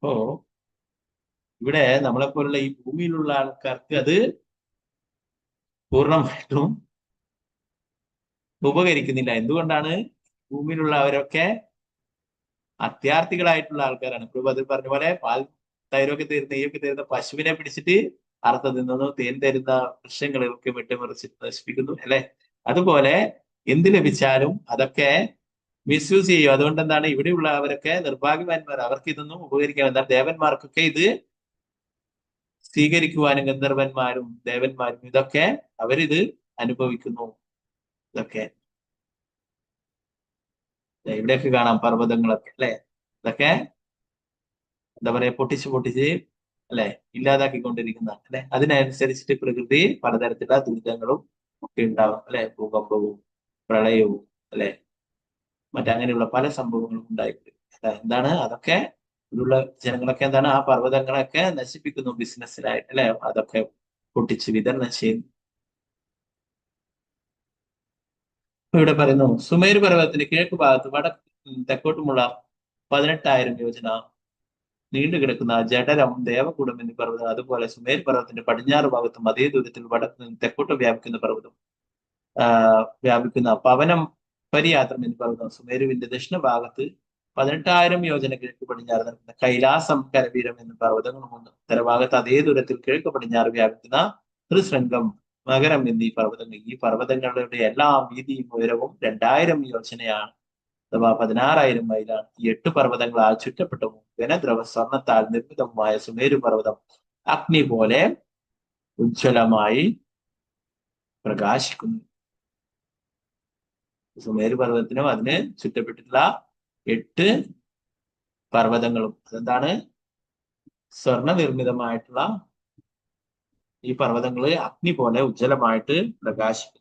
A: അപ്പോ ഇവിടെ നമ്മളെപ്പോലുള്ള ഈ ഭൂമിയിലുള്ള ആൾക്കാർക്ക് അത് പൂർണ്ണമായിട്ടും ഉപകരിക്കുന്നില്ല. എന്തുകൊണ്ടാണ്? ഭൂമിയിലുള്ള അവരൊക്കെ അത്യാർത്ഥികളായിട്ടുള്ള ആൾക്കാരാണ്. ഇപ്പോൾ അതിൽ പറഞ്ഞ പോലെ പാൽ തൈരൊക്കെ തരുന്ന നെയ്യൊക്കെ തരുന്ന പശുവിനെ പിടിച്ചിട്ട് അർത്ഥം തിന്നുന്നു. തേൻ തരുന്ന വൃക്ഷങ്ങളൊക്കെ വെട്ടിമറിച്ചിട്ട് നശിപ്പിക്കുന്നു അല്ലെ. അതുപോലെ എന്ത് ലഭിച്ചാലും അതൊക്കെ മിസ്യൂസ് ചെയ്യും. അതുകൊണ്ട് എന്താണ് ഇവിടെയുള്ള അവരൊക്കെ നിർഭാഗ്യവാന്മാർ. അവർക്ക് ഇതൊന്നും ഉപകരിക്കാൻ. എന്നാൽ ദേവന്മാർക്കൊക്കെ ഇത് സ്വീകരിക്കുവാനും ഗന്ധർവന്മാരും ദേവന്മാരും ഇതൊക്കെ അവരിത് അനുഭവിക്കുന്നു. ഇതൊക്കെ ഇവിടെയൊക്കെ കാണാം പർവ്വതങ്ങളൊക്കെ അല്ലെ. ഇതൊക്കെ എന്താ പറയാ പൊട്ടിച്ച് അല്ലെ ഇല്ലാതാക്കിക്കൊണ്ടിരിക്കുന്ന അല്ലെ. അതിനനുസരിച്ചിട്ട് പ്രകൃതി പലതരത്തിലുള്ള ദുരിതങ്ങളും ഒക്കെ ഉണ്ടാവും അല്ലെ, ഭൂകമ്പവും പ്രളയവും അല്ലെ, മറ്റങ്ങനെയുള്ള പല സംഭവങ്ങളും ഉണ്ടായിട്ടുണ്ട്. എന്താണ് അതൊക്കെ ഇവിടെയുള്ള ജനങ്ങളൊക്കെ എന്താണ് ആ പർവ്വതങ്ങളൊക്കെ നശിപ്പിക്കുന്നു ബിസിനസ്സിലായിട്ട് അല്ലെ, അതൊക്കെ പൊട്ടിച്ച് വിതരണം ചെയ്യുന്നു. ഇവിടെ പറയുന്നു സുമേരു പർവ്വതത്തിന്റെ കിഴക്ക് ഭാഗത്ത് തെക്കോട്ടുമുള്ള 18,000 യോജന നീണ്ടുകിടക്കുന്ന ജഡരം ദേവകൂടം എന്നീ പർവ്വതം, അതുപോലെ സുമേരു പർവ്വതത്തിന്റെ പടിഞ്ഞാറ് ഭാഗത്തും അതേ ദൂരത്തിൽ വടക്ക് നിന്ന് തെക്കോട്ട് വ്യാപിക്കുന്ന പർവ്വതം വ്യാപിക്കുന്ന പവനം പരിയാത്രം എന്നീ പർവ്വതം, സുമേരുവിന്റെ ദക്ഷിണ ഭാഗത്ത് 18,000 യോജന കിഴക്ക് പടിഞ്ഞാറ് നിൽക്കുന്ന കൈലാസം കരവീരം എന്ന പർവ്വതങ്ങളുമുണ്ട്. ഉത്തരഭാഗത്ത് അതേ ദൂരത്തിൽ കിഴക്ക് പടിഞ്ഞാറ് വ്യാപിക്കുന്ന ത്രിശൃംഗം മകരം എന്നീ പർവ്വതങ്ങൾ. ഈ പർവ്വതങ്ങളുടെ എല്ലാ വീതിയും ഉയരവും 2,000 യോജനയാണ്, അഥവാ 16,000 മൈലാണ്. ഈ 8 പർവ്വതങ്ങളാൽ ചുറ്റപ്പെട്ടവും ഘനദ്രവ സ്വർണത്താൽ നിർമ്മിതവുമായ സുമേരു പർവ്വതം അഗ്നി പോലെ ഉജ്ജ്വലമായി പ്രകാശിക്കുന്നു. സുമേരു പർവ്വതത്തിനും അതിന് ചുറ്റപ്പെട്ടിട്ടുള്ള 8 പർവ്വതങ്ങളും അതെന്താണ്, സ്വർണ്ണ നിർമ്മിതമായിട്ടുള്ള ഈ പർവ്വതങ്ങള് അഗ്നി പോലെ ഉജ്ജ്വലമായിട്ട് പ്രകാശിക്കുന്നു.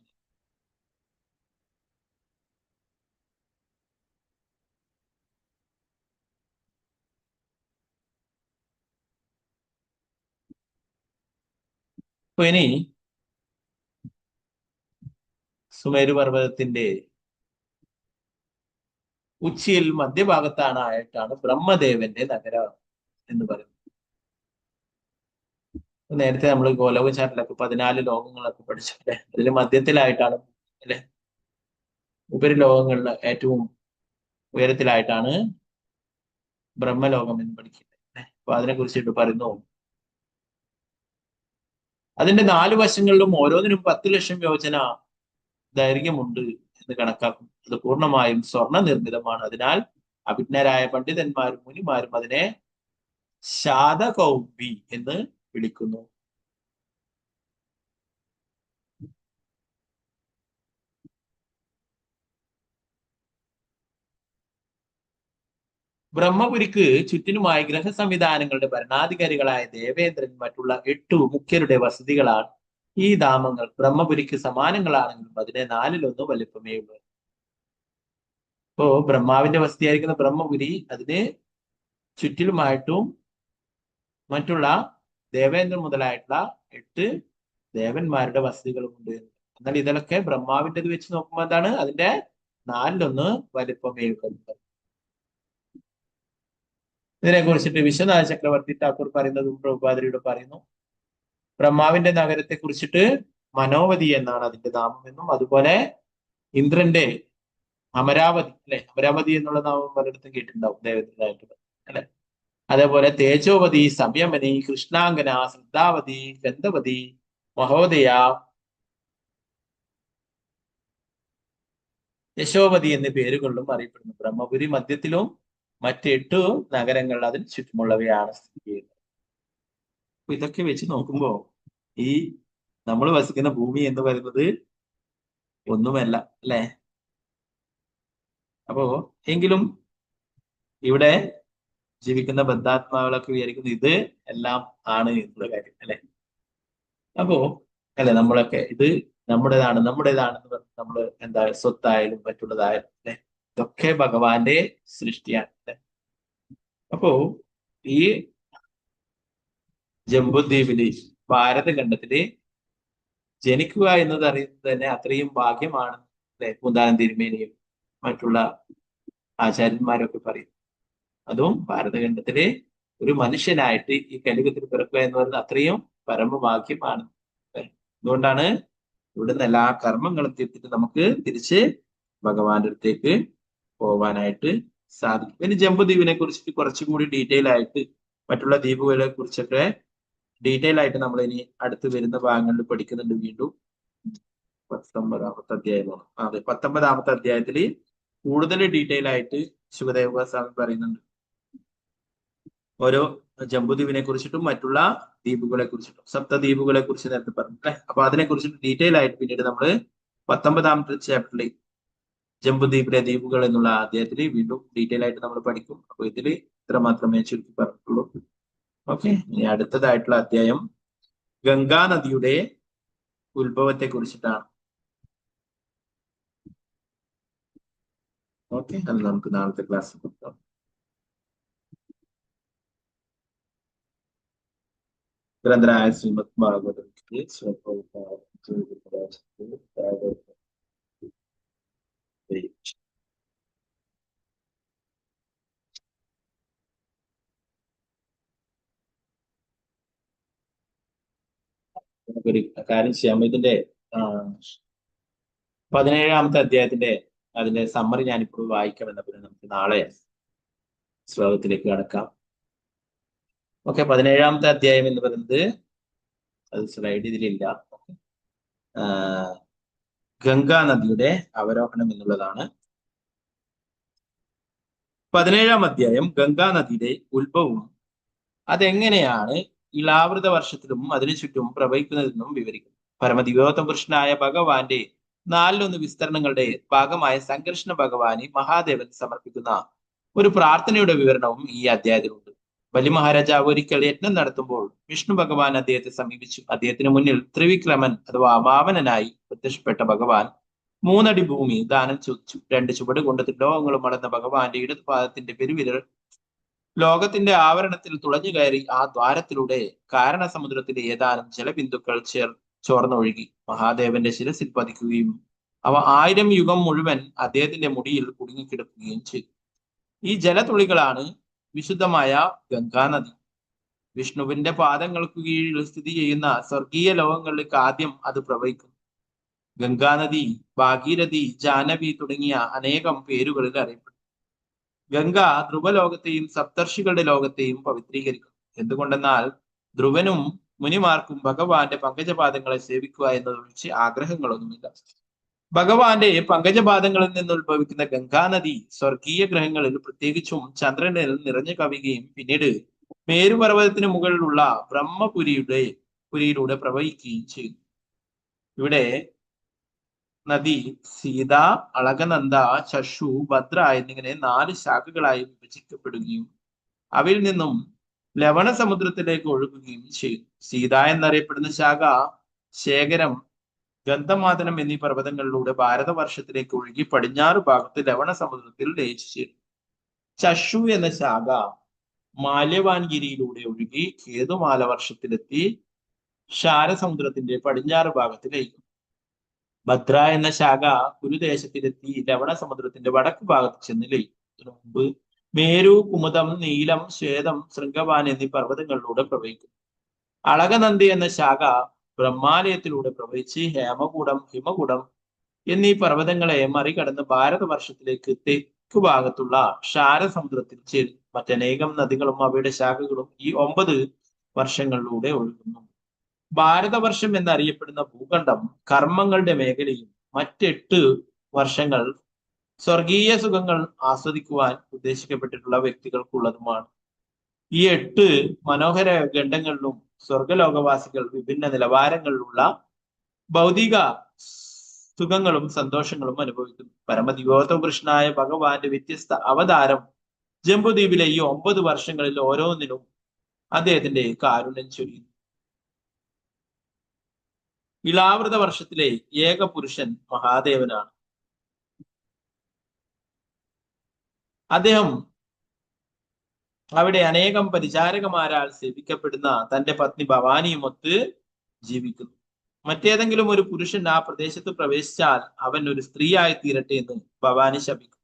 A: അപ്പൊ ഇനി സുമേരു പർവ്വതത്തിന്റെ ഉച്ചിയിൽ മധ്യഭാഗത്തായിട്ടാണ് ബ്രഹ്മദേവന്റെ നഗരം എന്ന് പറയുന്നത്. നേരത്തെ നമ്മൾ ഗോലോക ചാർട്ടിലൊക്കെ 14 ലോകങ്ങളൊക്കെ പഠിച്ചല്ലേ, അതിൽ മധ്യത്തിലായിട്ടാണ് അല്ലെ, ഉപരിലോകങ്ങളിലെ ഏറ്റവും ഉയരത്തിലായിട്ടാണ് ബ്രഹ്മലോകം എന്ന് പഠിക്കുന്നത്. അപ്പൊ അതിനെ കുറിച്ചിട്ട് പറയുന്നു, അതിന്റെ 4 വശങ്ങളിലും ഓരോന്നിനും 10 ലക്ഷം യോജന ദൈർഘ്യമുണ്ട് എന്ന് കണക്കാക്കും. അത് പൂർണ്ണമായും സ്വർണ്ണ നിർമ്മിതമാണ്. അതിനാൽ അഭിജ്ഞരായ പണ്ഡിതന്മാരും മുനിമാരും അതിനെ ശാതകൗബി എന്ന് വിളിക്കുന്നു. ബ്രഹ്മപുരിക്ക് ചുറ്റിനുമായി ഗ്രഹ സംവിധാനങ്ങളുടെ ഭരണാധികാരികളായ ദേവേന്ദ്രൻ മറ്റുള്ള 8 മുഖ്യരുടെ വസതികളാണ് ഈ ധാമങ്ങൾ. ബ്രഹ്മപുരിക്ക് സമാനങ്ങളാണെങ്കിലും അതിനെ 4-1 വലിപ്പമേ ഉള്ളൂ. ഇപ്പോ ബ്രഹ്മാവിന്റെ വസതിയായിരിക്കുന്ന ബ്രഹ്മപുരി അതിന് ചുറ്റിലുമായിട്ടും മറ്റുള്ള ദേവേന്ദ്രൻ മുതലായിട്ടുള്ള 8 ദേവന്മാരുടെ വസതികളും ഉണ്ട്. എന്നാൽ ഇതിലൊക്കെ ബ്രഹ്മാവിൻ്റെത് വെച്ച് നോക്കുമ്പോൾ എന്താണ്, അതിന്റെ 4-1 വലിപ്പമേ ഉള്ളത്. ഇതിനെ കുറിച്ചിട്ട് വിശ്വനാഥ ചക്രവർത്തി ഠാക്കൂർ പറയുന്നതും പ്രഭുപാദരിയുടെ പറയുന്നു. ബ്രഹ്മാവിന്റെ നഗരത്തെ കുറിച്ചിട്ട് മനോവതി എന്നാണ് അതിന്റെ നാമം എന്നും, അതുപോലെ ഇന്ദ്രന്റെ അമരാവതി അല്ലെ, അമരാവതി എന്നുള്ള നാമം പലയിടത്തും കേട്ടിട്ടുണ്ടാവും ദേവതയായിട്ടുള്ളത് അല്ലെ. അതേപോലെ തേജോവതി, സംയമനി, കൃഷ്ണാംഗന, ശ്രദ്ധാവതി, ഗന്ധവതി, മഹോദയ, യശോവതി എന്നീ പേരുകളിലും അറിയപ്പെടുന്നു. ബ്രഹ്മപുരി മധ്യത്തിലും മറ്റ് 8 നഗരങ്ങൾ അതിന് ചുറ്റുമുള്ളവയാണ് സ്ഥിതി ചെയ്യുന്നത്. അപ്പൊ ഇതൊക്കെ വെച്ച് നോക്കുമ്പോ ഈ നമ്മൾ വസിക്കുന്ന ഭൂമി എന്ന് പറയുന്നത് ഒന്നുമല്ല അല്ലെ. അപ്പോ എങ്കിലും ഇവിടെ ജീവിക്കുന്ന ബദ്ധാത്മാക്കളൊക്കെ വിചാരിക്കുന്നത് ഇത് എല്ലാം ആണ് എന്നുള്ള കാര്യം അല്ലെ. അപ്പോ അല്ലെ നമ്മളൊക്കെ ഇത് നമ്മുടേതാണെന്ന് പറഞ്ഞ് നമ്മള് എന്താ സ്വത്തായാലും മറ്റുള്ളതായാലും അല്ലെ, ഇതൊക്കെ ഭഗവാന്റെ സൃഷ്ടിയാണ് അല്ലെ. അപ്പോ ഈ ജംബുദ്വീപില് ഭാരതഖണ്ഡത്തില് ജനിക്കുക എന്നത് അറിയുന്നത് തന്നെ അത്രയും ഭാഗ്യമാണ് അല്ലെ. പൂന്താനം തിരുമേനിയും മറ്റുള്ള ആചാര്യന്മാരൊക്കെ പറയും. അതും ഭാരതഖണ്ഡത്തിലെ ഒരു മനുഷ്യനായിട്ട് ഈ കലിയുഗത്തിൽ പിറക്കുക എന്ന് പറയുന്നത് അത്രയും പരമഭാഗ്യമാണ്. അതുകൊണ്ടാണ് ഇവിടുന്ന് എല്ലാ കർമ്മങ്ങളും തീർത്തിട്ട് നമുക്ക് തിരിച്ച് ഭഗവാന്റെ അടുത്തേക്ക് പോവാനായിട്ട് സാധിക്കും. ഇനി ജംബുദ്വീപിനെ കുറിച്ചിട്ട് കുറച്ചും കൂടി ഡീറ്റെയിൽ ആയിട്ട് മറ്റുള്ള ദ്വീപുകളെ കുറിച്ചൊക്കെ ഡീറ്റെയിൽ ആയിട്ട് നമ്മൾ ഇനി അടുത്ത് വരുന്ന ഭാഗങ്ങളിൽ പഠിക്കുന്നുണ്ട്. വീണ്ടും 19ാമത്തെ അധ്യായമാണ്. അതെ, 19ാമത്തെ അധ്യായത്തിൽ കൂടുതൽ ഡീറ്റെയിൽ ആയിട്ട് ശുകദേവ സ്വാമി പറയുന്നുണ്ട്. ഓരോ ജംബുദ്വീപിനെ കുറിച്ചിട്ടും മറ്റുള്ള ദ്വീപുകളെ കുറിച്ചിട്ടും സപ്തദ്വീപുകളെ കുറിച്ച് നേരത്തെ പറഞ്ഞു അല്ലെ. അപ്പൊ അതിനെ കുറിച്ചിട്ട് ഡീറ്റെയിൽ ആയിട്ട് പിന്നീട് നമ്മള് 19ാമത്തെ ചാപ്റ്ററിൽ ജംബുദ്വീപിലെ ദ്വീപുകൾ എന്നുള്ള അധ്യായത്തിൽ വീണ്ടും ഡീറ്റെയിൽ ആയിട്ട് നമ്മൾ പഠിക്കും. അപ്പൊ ഇതിൽ ഇത്ര മാത്രമേ ചുരുക്കി പറഞ്ഞിട്ടുള്ളൂ. ഓക്കെ, ഇനി അടുത്തതായിട്ടുള്ള അധ്യായം ഗംഗാ നദിയുടെ ഉത്ഭവത്തെ കുറിച്ചിട്ടാണ്. ഓക്കെ, അത് നമുക്ക് നാളത്തെ ക്ലാസ് നോക്കാം. ഗ്രന്ഥരായ ശ്രീമദ് ഭാഗവതത്തിൽ നമുക്കൊരു കാര്യം ചെയ്യാം. ഇതിന്റെ 17ാമത്തെ അധ്യായത്തിന്റെ അതിന്റെ സമ്മറി ഞാനിപ്പോൾ വായിക്കാമെന്ന പിന്നെ നമുക്ക് നാളെ ശ്ലോകത്തിലേക്ക് കടക്കാം. ഓക്കെ, 17ാമത്തെ അധ്യായം എന്ന് പറയുന്നത്, അത് സ്ലൈഡ് ഇതിലില്ല, ഗംഗാ നദിയുടെ അവരോഹണം എന്നുള്ളതാണ്. 17ാം അധ്യായം ഗംഗാ നദിയുടെ ഉത്ഭവവും അതെങ്ങനെയാണ് ഇളാവൃത വർഷത്തിലും അതിനു ചുറ്റും പ്രവഹിക്കുന്നതെന്നും വിവരിക്കുന്നു. പരമദിവ്യോത്തമ പുരുഷനായ ഭഗവാന്റെ 4 വിസ്തരണങ്ങളുടെ ഭാഗമായ സംഘർഷണ ഭഗവാന് മഹാദേവൻ സമർപ്പിക്കുന്ന ഒരു പ്രാർത്ഥനയുടെ വിവരണവും ഈ അധ്യായത്തിലുണ്ട്. ബലി മഹാരാജാവ് ഒരിക്കൽ യജ്ഞം നടത്തുമ്പോൾ വിഷ്ണു ഭഗവാൻ അദ്ദേഹത്തെ സമീപിച്ചു. അദ്ദേഹത്തിന് മുന്നിൽ ത്രിവിക്രമൻ അഥവാ വാമനനായി പ്രത്യക്ഷപ്പെട്ട ഭഗവാൻ 3 അടി ഭൂമി ദാനം ചോദിച്ചു. 2 ചുവട് കൊണ്ട് ലോകങ്ങളും അടന്ന ഭഗവാന്റെ ഇടതുപാദത്തിന്റെ പെരുവിരൽ ലോകത്തിന്റെ ആവരണത്തിൽ തുളഞ്ഞു കയറി ആ ദ്വാരത്തിലൂടെ കാരണസമുദ്രത്തിലെ ഏതാനും ജലബിന്ദുക്കൾ ചോർന്നൊഴുകി മഹാദേവന്റെ ശിരസിൽ പതിക്കുകയും അവ 1000 യുഗം മുഴുവൻ അദ്ദേഹത്തിന്റെ മുടിയിൽ കുടുങ്ങിക്കിടക്കുകയും ചെയ്തു. ഈ ജലതുളികളാണ് വിശുദ്ധമായ ഗംഗാനദി. വിഷ്ണുവിന്റെ പാദങ്ങൾക്ക് കീഴിൽ സ്ഥിതി ചെയ്യുന്ന സ്വർഗീയ ലോകങ്ങളിലേക്ക് ആദ്യം അത് പ്രവഹിക്കുന്നു. ഗംഗാനദി ഭാഗീരഥി, ജാനവി തുടങ്ങിയ അനേകം പേരുകളിൽ അറിയപ്പെടുന്നു. ഗംഗ ധ്രുവലോകത്തെയും സപ്തർഷികളുടെ ലോകത്തെയും പവിത്രീകരിക്കുന്നു. എന്തുകൊണ്ടെന്നാൽ ധ്രുവനും മുനിമാർക്കും ഭഗവാന്റെ പങ്കജപാദങ്ങളെ സേവിക്കുക എന്നതൊഴിച്ച് ആഗ്രഹങ്ങളൊന്നുമില്ല. ഭഗവാന്റെ പങ്കജപാദങ്ങളിൽ നിന്ന് ഉത്ഭവിക്കുന്ന ഗംഗാനദി സ്വർഗീയ ഗ്രഹങ്ങളിൽ പ്രത്യേകിച്ചും ചന്ദ്രനിൽ നിറഞ്ഞു കവിയുകയും പിന്നീട് മേരുപർവ്വതത്തിന് മുകളിലുള്ള പുരിയിലൂടെ പ്രവഹിക്കുകയും ചെയ്യുന്നു. ഇവിടെ നദി സീത, അളകനന്ദ, ചഷു, ഭദ്ര എന്നിങ്ങനെ 4 ശാഖകളായി വിഭജിക്കപ്പെടുകയും അവയിൽ നിന്നും ലവണ സമുദ്രത്തിലേക്ക് ഒഴുകുകയും ചെയ്യും. സീത എന്നറിയപ്പെടുന്ന ശാഖ ശേഖരം, ഗന്ധമാദനം എന്നീ പർവ്വതങ്ങളിലൂടെ ഭാരതവർഷത്തിലേക്ക് ഒഴുകി പടിഞ്ഞാറ് ഭാഗത്ത് ലവണ സമുദ്രത്തിൽ ലയിച്ചു ചേരും. ചഷു എന്ന ശാഖ മാല്യവാൻഗിരിയിലൂടെ ഒഴുകി കേതുമാല വർഷത്തിലെത്തി ക്ഷാരസമുദ്രത്തിന്റെ പടിഞ്ഞാറ് ഭാഗത്ത് ലയിക്കും. ഭദ്ര എന്ന ശാഖ കുരുദേശത്തിലെത്തി ലവണ സമുദ്രത്തിന്റെ വടക്ക് ഭാഗത്ത് ചെന്ന് ലയിക്കും. ഇതിനു മുമ്പ് മേരു, കുമുദം, നീലം, ശ്വേതം, ശൃംഗവാൻ എന്നീ പർവ്വതങ്ങളിലൂടെ പ്രവഹിക്കും. അളകനന്ദി എന്ന ശാഖ ബ്രഹ്മാലയത്തിലൂടെ പ്രവഹിച്ച് ഹേമകൂടം, ഹിമകൂടം എന്നീ പർവ്വതങ്ങളെ മറികടന്ന് ഭാരതവർഷത്തിലേക്ക് തെക്കു ഭാഗത്തുള്ള ക്ഷാരസമുദ്രത്തിൽ ചേരും. മറ്റനേകം നദികളും അവയുടെ ശാഖകളും ഈ 9 വർഷങ്ങളിലൂടെ ഒഴുകുന്നു. ഭാരതവർഷം എന്നറിയപ്പെടുന്ന ഭൂഖണ്ഡം കർമ്മങ്ങളുടെ മേഖലയും മറ്റ് 8 വർഷങ്ങൾ സ്വർഗീയ സുഖങ്ങൾ ആസ്വദിക്കുവാൻ ഉദ്ദേശിക്കപ്പെട്ടിട്ടുള്ള വ്യക്തികൾക്കുള്ളതുമാണ്. ഈ 8 മനോഹര ഖണ്ഡങ്ങളിലും സ്വർഗലോകവാസികൾ വിഭിന്ന നിലവാരങ്ങളിലുള്ള ഭൗതിക സുഖങ്ങളും സന്തോഷങ്ങളും അനുഭവിക്കുന്നു. പരമദിവ്യോത്തമ പുരുഷനായ ഭഗവാന്റെ വ്യത്യസ്ത അവതാരം ജംബുദ്വീപിലെ ഈ 9 വർഷങ്ങളിൽ ഓരോന്നിനും അദ്ദേഹത്തിന്റെ കാരുണ്യം ചൊരിയുന്നു. ഇളാവൃത വർഷത്തിലെ ഏക പുരുഷൻ മഹാദേവനാണ്. അദ്ദേഹം അവിടെ അനേകം പരിചാരകമാരാൽ സേവിക്കപ്പെടുന്ന തന്റെ പത്നി ഭവാനിയുമൊത്ത് ജീവിക്കുന്നു. മറ്റേതെങ്കിലും ഒരു പുരുഷൻ ആ പ്രദേശത്ത് പ്രവേശിച്ചാൽ അവൻ ഒരു സ്ത്രീയായി തീരട്ടെ എന്ന് ഭവാനി ശപിക്കും.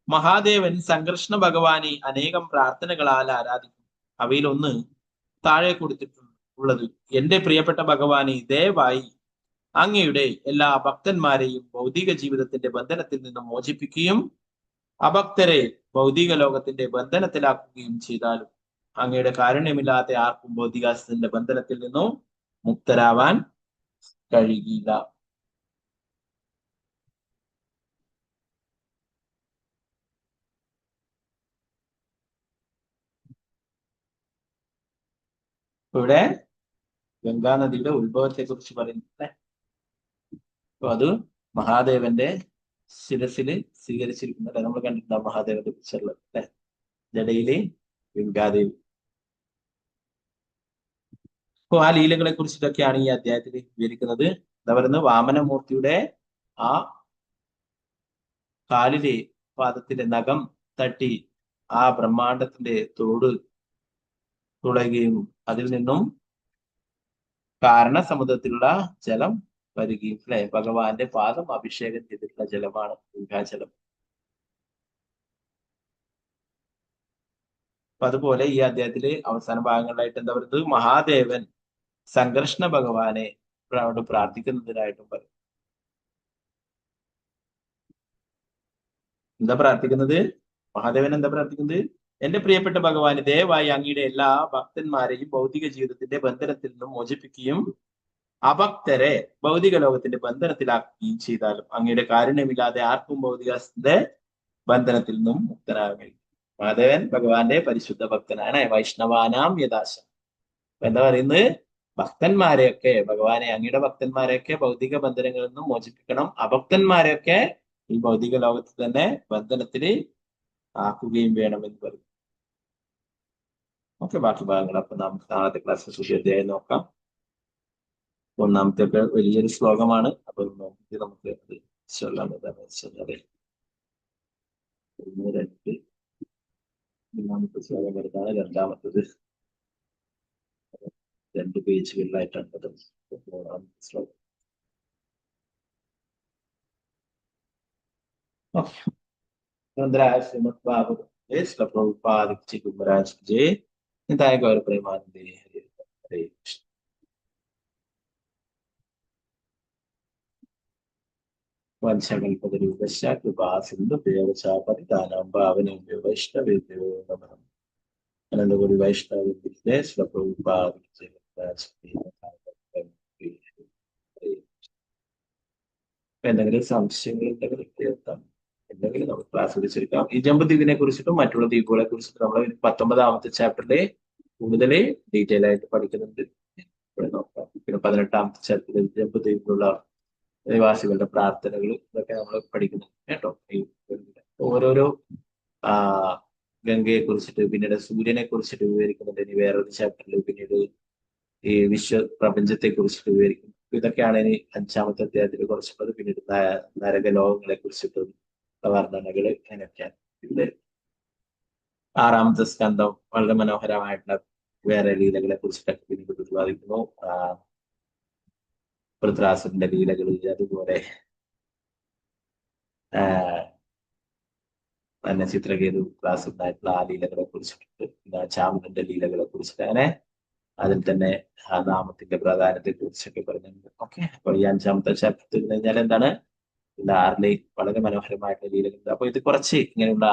A: മഹാദേവൻ സംഘർഷണ ഭഗവാനെ അനേകം പ്രാർത്ഥനകളാൽ ആരാധിക്കും. അവയിൽ ഒന്ന് താഴെ കൊടുത്തിട്ടുള്ളത്: എന്റെ പ്രിയപ്പെട്ട ഭഗവാനെ, ദയവായി അങ്ങയുടെ എല്ലാ ഭക്തന്മാരെയും ഭൗതിക ജീവിതത്തിന്റെ ബന്ധനത്തിൽ നിന്ന് മോചിപ്പിക്കുകയും അഭക്തരെ ഭൗതിക ലോകത്തിന്റെ ബന്ധനത്തിലാക്കുകയും ചെയ്താലും അങ്ങയുടെ കാരുണ്യമില്ലാത്ത ആർക്കും ഭൗതികാസ്യത്തിന്റെ ബന്ധനത്തിൽ നിന്നും മുക്തരാവാൻ കഴിയില്ല. ഇവിടെ ഗംഗാനദിയുടെ ഉത്ഭവത്തെ കുറിച്ച് പറയുന്നത്. അപ്പൊ അത് മഹാദേവന്റെ ശിരസിൽ സ്വീകരിച്ചിരിക്കുന്നത് നമ്മൾ കണ്ടിട്ടുണ്ടാവും. മഹാദേവന്റെ പിക്ചറിൽ അല്ലെ, ജടയിലെ ഗംഗാദേവി. അപ്പൊ ആ ലീലകളെ കുറിച്ചിട്ടൊക്കെയാണ് ഈ അധ്യായത്തിൽ വിവരിക്കുന്നത്. എന്താ പറയുന്നത്? വാമനമൂർത്തിയുടെ ആ കാലിലെ പാദത്തിലെ നഖം തട്ടി ആ ബ്രഹ്മാണ്ടത്തിന്റെ തോട് തുളയുകയും അതിൽ നിന്നും കാരണസമുദ്രത്തിലുള്ള ജലം വരികയും അല്ലെ ഭഗവാന്റെ പാദം അഭിഷേകം ചെയ്തിട്ടുള്ള ജലമാണ് ഗംഗാജലം. അപ്പൊ അതുപോലെ ഈ അധ്യായത്തില് അവസാന ഭാഗങ്ങളിലായിട്ട് എന്താ പറയുന്നത്, മഹാദേവൻ സംകർഷ്ണ ഭഗവാനെ അവിടെ പ്രാർത്ഥിക്കുന്നതിനായിട്ടും പറയും. എന്താ പ്രാർത്ഥിക്കുന്നത്? മഹാദേവൻ എന്താ പ്രാർത്ഥിക്കുന്നത്? എന്റെ പ്രിയപ്പെട്ട ഭഗവാന്, ദയവായി അങ്ങയുടെ എല്ലാ ഭക്തന്മാരെയും ഭൗതിക ജീവിതത്തിന്റെ ബന്ധനത്തിൽ നിന്നും മോചിപ്പിക്കുകയും അഭക്തരെ ഭൗതിക ലോകത്തിന്റെ ബന്ധനത്തിലാക്കുകയും ചെയ്താലും അങ്ങയുടെ കാരുണ്യമില്ലാതെ ആർക്കും ഭൗതികത്തിന്റെ ബന്ധനത്തിൽ നിന്നും മുക്തനാകാൻ കഴിയും. മഹാദേവൻ ഭഗവാന്റെ പരിശുദ്ധ ഭക്തനാണ്. വൈഷ്ണവാനാം യഥാശം. എന്താ പറയുന്നത്? ഭക്തന്മാരെയൊക്കെ, ഭഗവാനെ അങ്ങയുടെ ഭക്തന്മാരെയൊക്കെ ഭൗതിക ബന്ധനങ്ങളിൽ നിന്നും മോചിപ്പിക്കണം, അഭക്തന്മാരെയൊക്കെ ഈ ഭൗതിക ലോകത്തിൽ തന്നെ ബന്ധനത്തിന് ആക്കുകയും വേണമെന്ന് പറയും. ഓക്കെ, ബാക്കി ഭാഗങ്ങൾ അപ്പൊ നമുക്ക് നാളത്തെ ക്ലാസ്സിൽ സുഖ്യതയായി നോക്കാം. ഒന്നാമത്തെ ഒക്കെ വലിയൊരു ശ്ലോകമാണ്. അപ്പൊ നോക്കി നമുക്ക് അത് ചൊല്ലാൻ ഒന്നാമത്തെ ശ്ലോകം വരുന്നതാണ്. രണ്ടാമത്തത് 2 പേജുകളിലായിട്ടാണ് മൂന്നാമത്തെ ശ്ലോകം. ശ്രീമദ് ഭാഗവതേ ശ്രീ പ്രഭുപാദ മഹാരാജ് ജെ നിതായ ഗൗര പ്രേമാനന്ദേ ഹരേ ഹരേ കൃഷ്ണ. വംശകൽപതരൂപശ്ച കൃപാ സിന്ധു ദേവചാപരിതാനാം ഭാവനേഭ്യോ വൈഷ്ണവേഭ്യോ നമഃ. അനന്തപുരി വൈഷ്ണവേ ശ്രീ പ്രഭുപാദ എന്തെങ്കിലും സംശയങ്ങൾ ഉണ്ടെങ്കിൽ കേൾക്കാം, എന്തെങ്കിലും നമുക്ക് ക്ലാസ് വിളിച്ചെടുക്കാം. ഈ ജമ്പദ്വീപിനെ കുറിച്ചിട്ടും മറ്റുള്ള ദ്വീപുകളെ കുറിച്ചിട്ടും നമ്മൾ 19ാമത്തെ ചാപ്റ്ററിലെ കൂടുതൽ ഡീറ്റെയിൽ ആയിട്ട് പഠിക്കുന്നുണ്ട്. നോക്കാം. പിന്നെ 18ാമത്തെ ചാപ്റ്ററിൽ ജമ്പദ്വീപിലുള്ള നിവാസികളുടെ പ്രാർത്ഥനകൾ ഇതൊക്കെ നമ്മൾ പഠിക്കുന്നുണ്ട് കേട്ടോ. ഈ ഓരോരോ ഗംഗയെ കുറിച്ചിട്ട്, പിന്നീട് സൂര്യനെ കുറിച്ചിട്ട് വിവരിക്കുന്നുണ്ട്. ഇനി വേറൊരു ചാപ്റ്ററിൽ പിന്നീട് ഈ പ്രപഞ്ചത്തെ കുറിച്ചിട്ട് വിവരിക്കുന്നു. ഇതൊക്കെയാണ് ഇനി 5ാമത്തെ അധ്യായത്തിൽ കുറച്ചുള്ളത്. പിന്നീട് നരകലോകങ്ങളെ കുറിച്ചിട്ടും വർണ്ണനകള് അങ്ങനെയൊക്കെയാണ്. ഇത് 6ാമത്തെ സ്കന്ധം വളരെ മനോഹരമായിട്ടുള്ള വേറെ ലീലകളെ കുറിച്ചിട്ടൊക്കെ പിന്നീട് പ്രതിപാദിക്കുന്നു. വൃത്രാസുരന്റെ ലീലകള്, അതുപോലെ തന്നെ ചിത്രകേതു ക്ലാസ് ഉണ്ടായിട്ടുള്ള ആ ലീലകളെ കുറിച്ചിട്ട്, പിന്നെ ചാമുണ്ടന്റെ ലീലകളെ കുറിച്ചിട്ട്, അങ്ങനെ അതിൽ തന്നെ ആ നാമത്തിന്റെ പ്രാധാന്യത്തെ കുറിച്ചൊക്കെ പറഞ്ഞിട്ടുണ്ട്. ഓക്കെ, അപ്പോൾ ഈ 5ാമത്തെ ചാപ്റ്റർ കഴിഞ്ഞാൽ എന്താണ്, 6ലെ വളരെ മനോഹരമായിട്ടുള്ള ലീലകളുണ്ട്. അപ്പൊ ഇത് കുറച്ച് ഇങ്ങനെയുള്ള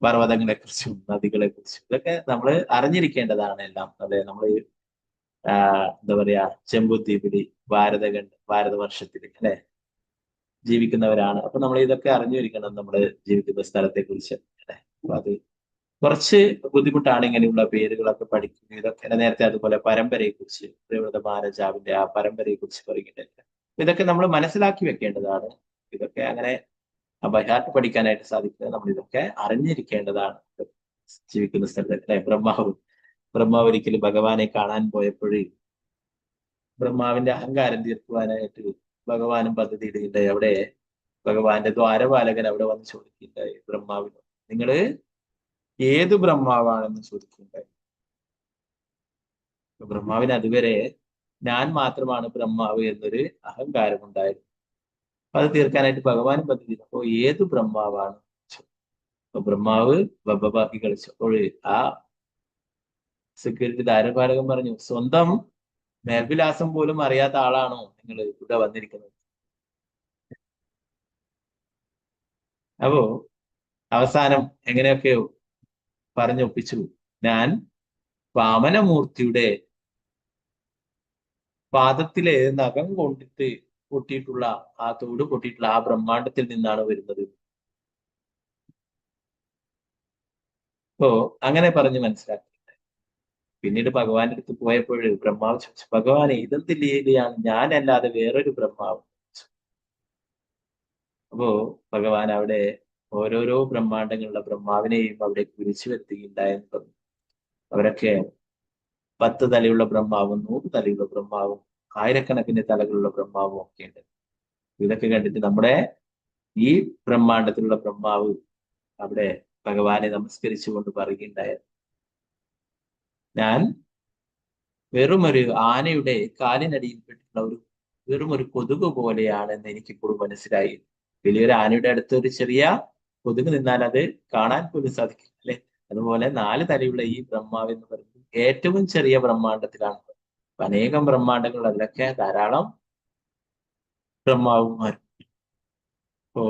A: പർവ്വതങ്ങളെ കുറിച്ചും നദികളെ കുറിച്ചും ഇതൊക്കെ നമ്മൾ അറിഞ്ഞിരിക്കേണ്ടതാണ് എല്ലാം. അതെ, നമ്മൾ എന്താ പറയാ, ജമ്പുദ്വീപില് ഭാരതവർഷത്തില് അല്ലെ ജീവിക്കുന്നവരാണ്. അപ്പൊ നമ്മൾ ഇതൊക്കെ അറിഞ്ഞിരിക്കണം, നമ്മൾ ജീവിക്കുന്ന സ്ഥലത്തെ കുറിച്ച് അല്ലെ. അപ്പൊ അത് കുറച്ച് ബുദ്ധിമുട്ടാണ് ഇങ്ങനെയുള്ള പേരുകളൊക്കെ പഠിക്കുന്നത്. ഇതൊക്കെ നേരത്തെ അതുപോലെ പരമ്പരയെ കുറിച്ച്, ദേവത മഹാരാജാവിന്റെ ആ പരമ്പരയെ കുറിച്ച് പറയുന്നുണ്ട്. ഇതൊക്കെ നമ്മൾ മനസ്സിലാക്കി വെക്കേണ്ടതാണ്. ഇതൊക്കെ അങ്ങനെ ബൈഹാർട്ട് പഠിക്കാനായിട്ട് സാധിക്കുന്നത് നമ്മൾ ഇതൊക്കെ അറിഞ്ഞിരിക്കേണ്ടതാണ്. ജീവിക്കുന്ന സ്ഥലത്ത് ബ്രഹ്മാവ് ഒരിക്കലും ഭഗവാനെ കാണാൻ പോയപ്പോഴേ ബ്രഹ്മാവിന്റെ അഹങ്കാരം തീർക്കുവാനായിട്ട് ഭഗവാനും പദ്ധതി ഇടുകയുണ്ടായി. അവിടെ ഭഗവാന്റെ ദ്വാരപാലകൻ അവിടെ വന്ന് ചോദിക്കുകയുണ്ടായി ബ്രഹ്മാവിനോട്, നിങ്ങള് ഏത് ബ്രഹ്മാവാണെന്ന് ചോദിക്കുകയുണ്ടായി. ബ്രഹ്മാവിന് അതുവരെ ഞാൻ മാത്രമാണ് ബ്രഹ്മാവ് എന്നൊരു അഹങ്കാരം ഉണ്ടായിരുന്നു. അത് തീർക്കാനായിട്ട് ഭഗവാനും പദ്ധതി. അപ്പോ ഏത് ബ്രഹ്മാവാണ്? അപ്പൊ ബ്രഹ്മാവ് ബബ്ബാക്കി കളിച്ചപ്പോൾ ആ സെക്യൂരിറ്റി ദ്വാരപാലകൻ പറഞ്ഞു, സ്വന്തം മേൽവിലാസം പോലും അറിയാത്ത ആളാണോ നിങ്ങൾ ഇവിടെ വന്നിരിക്കുന്നത്? അപ്പോ അവസാനം എങ്ങനെയൊക്കെയോ പറഞ്ഞൊപ്പിച്ചു, ഞാൻ വാമനമൂർത്തിയുടെ പാദത്തിലെ നഖം കൊണ്ടിട്ട് പൊട്ടിയിട്ടുള്ള ആ തോട് പൊട്ടിയിട്ടുള്ള ആ ബ്രഹ്മാണ്ടത്തിൽ നിന്നാണ് വരുന്നത്. അപ്പോ അങ്ങനെ പറഞ്ഞ് മനസ്സിലാക്കി. പിന്നീട് ഭഗവാന്റെ അടുത്ത് പോയപ്പോൾ ബ്രഹ്മാവ് ചോദിച്ചു, ഭഗവാനെ ഇതെന്ത് ലീലയാണ്, ഞാനല്ലാതെ വേറൊരു ബ്രഹ്മാവ്? അപ്പോ ഭഗവാൻ അവിടെ ഓരോരോ ബ്രഹ്മാണ്ടങ്ങളുള്ള ബ്രഹ്മാവിനെയും അവിടെ കുരിച്ചു വരുത്തുകയുണ്ടായെന്ന് പറഞ്ഞു. അവരൊക്കെ 10 തലയുള്ള ബ്രഹ്മാവും 100 തലയുള്ള ബ്രഹ്മാവും 1000കണക്കിന് തലകളുള്ള ബ്രഹ്മാവും ഒക്കെ ഉണ്ട്. ഇതൊക്കെ കണ്ടിട്ട് നമ്മുടെ ഈ ബ്രഹ്മാണ്ടത്തിലുള്ള ബ്രഹ്മാവ് അവിടെ ഭഗവാനെ നമസ്കരിച്ചുകൊണ്ട് പറയുകയുണ്ടായത്, ഞാൻ വെറുമൊരു ആനയുടെ കാലിനടിയിൽപ്പെട്ടിട്ടുള്ള വെറുമൊരു കൊതുക് പോലെയാണെന്ന് എനിക്കിപ്പോഴും മനസ്സിലായി. വലിയൊരു ആനയുടെ അടുത്ത് ഒരു ചെറിയ കൊതുക് നിന്നാൽ അത് കാണാൻ പോലും സാധിക്കില്ല, അല്ലെ? അതുപോലെ 4 തലയുള്ള ഈ ബ്രഹ്മാവ് എന്ന് പറയുന്നത് ഏറ്റവും ചെറിയ ബ്രഹ്മാണ്ടത്തിലാണ്. അനേകം ബ്രഹ്മാണ്ടങ്ങൾ, അതിലൊക്കെ ധാരാളം ബ്രഹ്മാവുമാർ. അപ്പോ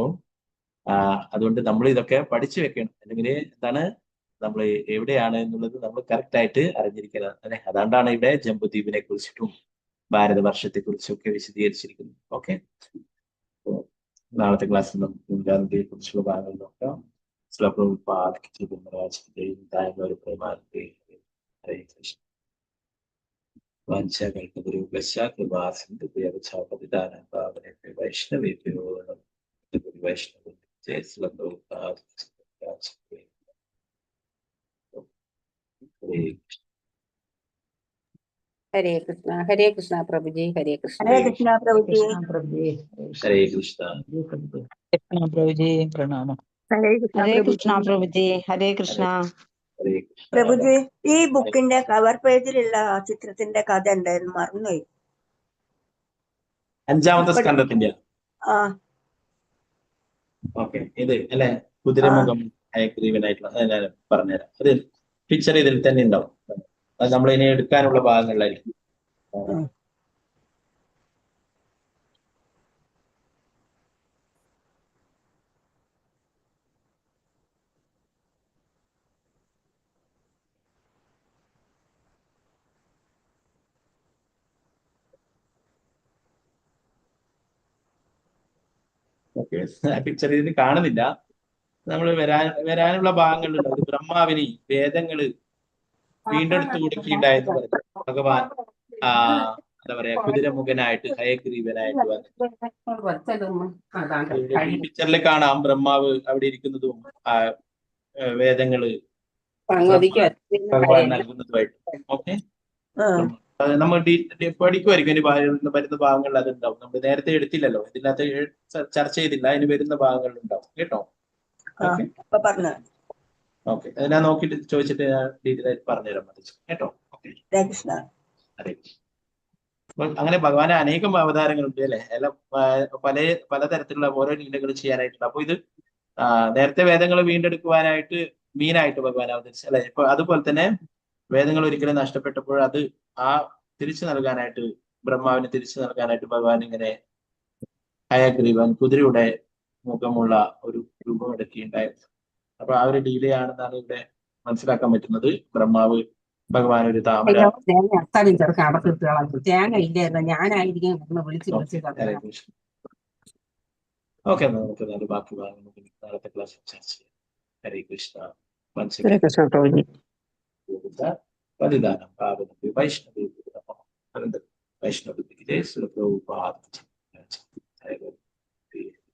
A: അതുകൊണ്ട് നമ്മൾ ഇതൊക്കെ പഠിച്ചു വെക്കണം. അല്ലെങ്കിൽ എന്താണ്, നമ്മൾ എവിടെയാണ് എന്നുള്ളത് നമ്മൾ കറക്റ്റ് ആയിട്ട് അറിഞ്ഞിരിക്കണം, അല്ലെ? അതുകൊണ്ടാണ് ഇവിടെ ജംബുദ്വീപിനെ കുറിച്ചിട്ടും ഭാരതവർഷത്തെ കുറിച്ചും ഒക്കെ വിശദീകരിച്ചിരിക്കുന്നത്. ഓക്കെ, നാളത്തെ ക്ലാസ്സിൽ നമുക്ക് ഗാന്ധിയെ കുറിച്ചുള്ള ഭാഗങ്ങൾ നോക്കാം.
K: ഹരേ കൃഷ്ണ. ഹരേ കൃഷ്ണ പ്രഭുജി. ഹരേ കൃഷ്ണ.
H: ഹരേ കൃഷ്ണ പ്രഭുജി.
A: ഹരേ കൃഷ്ണ.
M: കൃഷ്ണ പ്രഭുജി പ്രണാമം.
C: ഹരേ കൃഷ്ണ പ്രഭുജി. ഹരേ കൃഷ്ണ.
H: പ്രഭുജി, ഈ ബുക്കിന്റെ കവർ പേജിലുള്ള ചിത്രത്തിന്റെ കഥ എന്തായിരുന്നു? മറന്നുപോയി.
A: 5ാമത്തെ സ്കന്ധത്തിന്റെ.
H: ആ,
A: ഓക്കെ, ഇത് അല്ലെ കുതിരമുഖം ഹയഗ്രീവനായിട്ടുള്ള ഞാൻ പറഞ്ഞുതരാം. അത് പിക്ചർ ഇതിൽ തന്നെ ഉണ്ടാവും. അത് നമ്മൾ ഇനി എടുക്കാനുള്ള ഭാഗങ്ങളിലായിരിക്കും. ഓക്കെ, പിക്ചർ ഇതിന് കാണുന്നില്ല. നമ്മൾ വരാനുള്ള ഭാഗങ്ങളുണ്ട്. അത് ബ്രഹ്മാവിന് വേദങ്ങള് വീണ്ടെടുത്തു കൊടുക്കുകയുണ്ടായെന്ന് പറഞ്ഞു. ഭഗവാൻ എന്താ പറയാ, കുതിരമുഖനായിട്ട് ഹയഗ്രീവനായിട്ട് വന്നു. ഈ പിക്ചറിൽ കാണാം ബ്രഹ്മാവ് അവിടെ ഇരിക്കുന്നതും വേദങ്ങള് ഭഗവാൻ നൽകുന്നതുമായിട്ട്. ഓക്കെ, നമ്മൾ പഠിക്കുമായിരിക്കും. ഇനി വരുന്ന ഭാഗങ്ങളിൽ അതുണ്ടാവും. നമ്മൾ നേരത്തെ എടുത്തില്ലല്ലോ, ഇതിനകത്ത് ചർച്ച ചെയ്തില്ല. അതിന് വരുന്ന ഭാഗങ്ങളിൽ ഉണ്ടാവും കേട്ടോ. ഓക്കെ, അത് ഞാൻ നോക്കിയിട്ട് ചോദിച്ചിട്ട് ഞാൻ ഡീറ്റെയിൽ ആയിട്ട് പറഞ്ഞുതരാൻ മതി കേട്ടോ. ഓക്കെ, അതെ. അപ്പൊ അങ്ങനെ ഭഗവാന് അനേകം അവതാരങ്ങളുണ്ട്, അല്ലെ? എല്ലാം പലതരത്തിലുള്ള ഓരോ ലീലകൾ ചെയ്യാനായിട്ടുണ്ട്. അപ്പൊ ഇത് നേരത്തെ വേദങ്ങൾ വീണ്ടെടുക്കുവാനായിട്ട് മീനായിട്ട് ഭഗവാൻ അവതരിച്ചു, അല്ലെ? ഇപ്പൊ അതുപോലെ തന്നെ വേദങ്ങൾ ഒരിക്കലും നഷ്ടപ്പെട്ടപ്പോൾ അത് തിരിച്ചു നൽകാനായിട്ട്, ബ്രഹ്മാവിന് തിരിച്ചു നൽകാനായിട്ട് ഭഗവാൻ ഇങ്ങനെ ഹയഗ്രീവൻ കുതിരയുടെ മുഖമുള്ള ഒരു രൂപം എടുക്കുകയുണ്ടായിരുന്നു. അപ്പൊ ആ ഒരു ലീലയാണെന്നാണ് ഇവിടെ മനസ്സിലാക്കാൻ പറ്റുന്നത്. ബ്രഹ്മാവ് ഭഗവാൻ ഒരു താമര. ഓക്കെ, നമുക്ക് ബാക്കി ഭാഗങ്ങൾ നാളത്തെ ക്ലാസ്സിൽ ചർച്ച ചെയ്യാം. ഹരേ കൃഷ്ണ. പതിദാനം പാവനം വൈഷ്ണവ വൈഷ്ണവ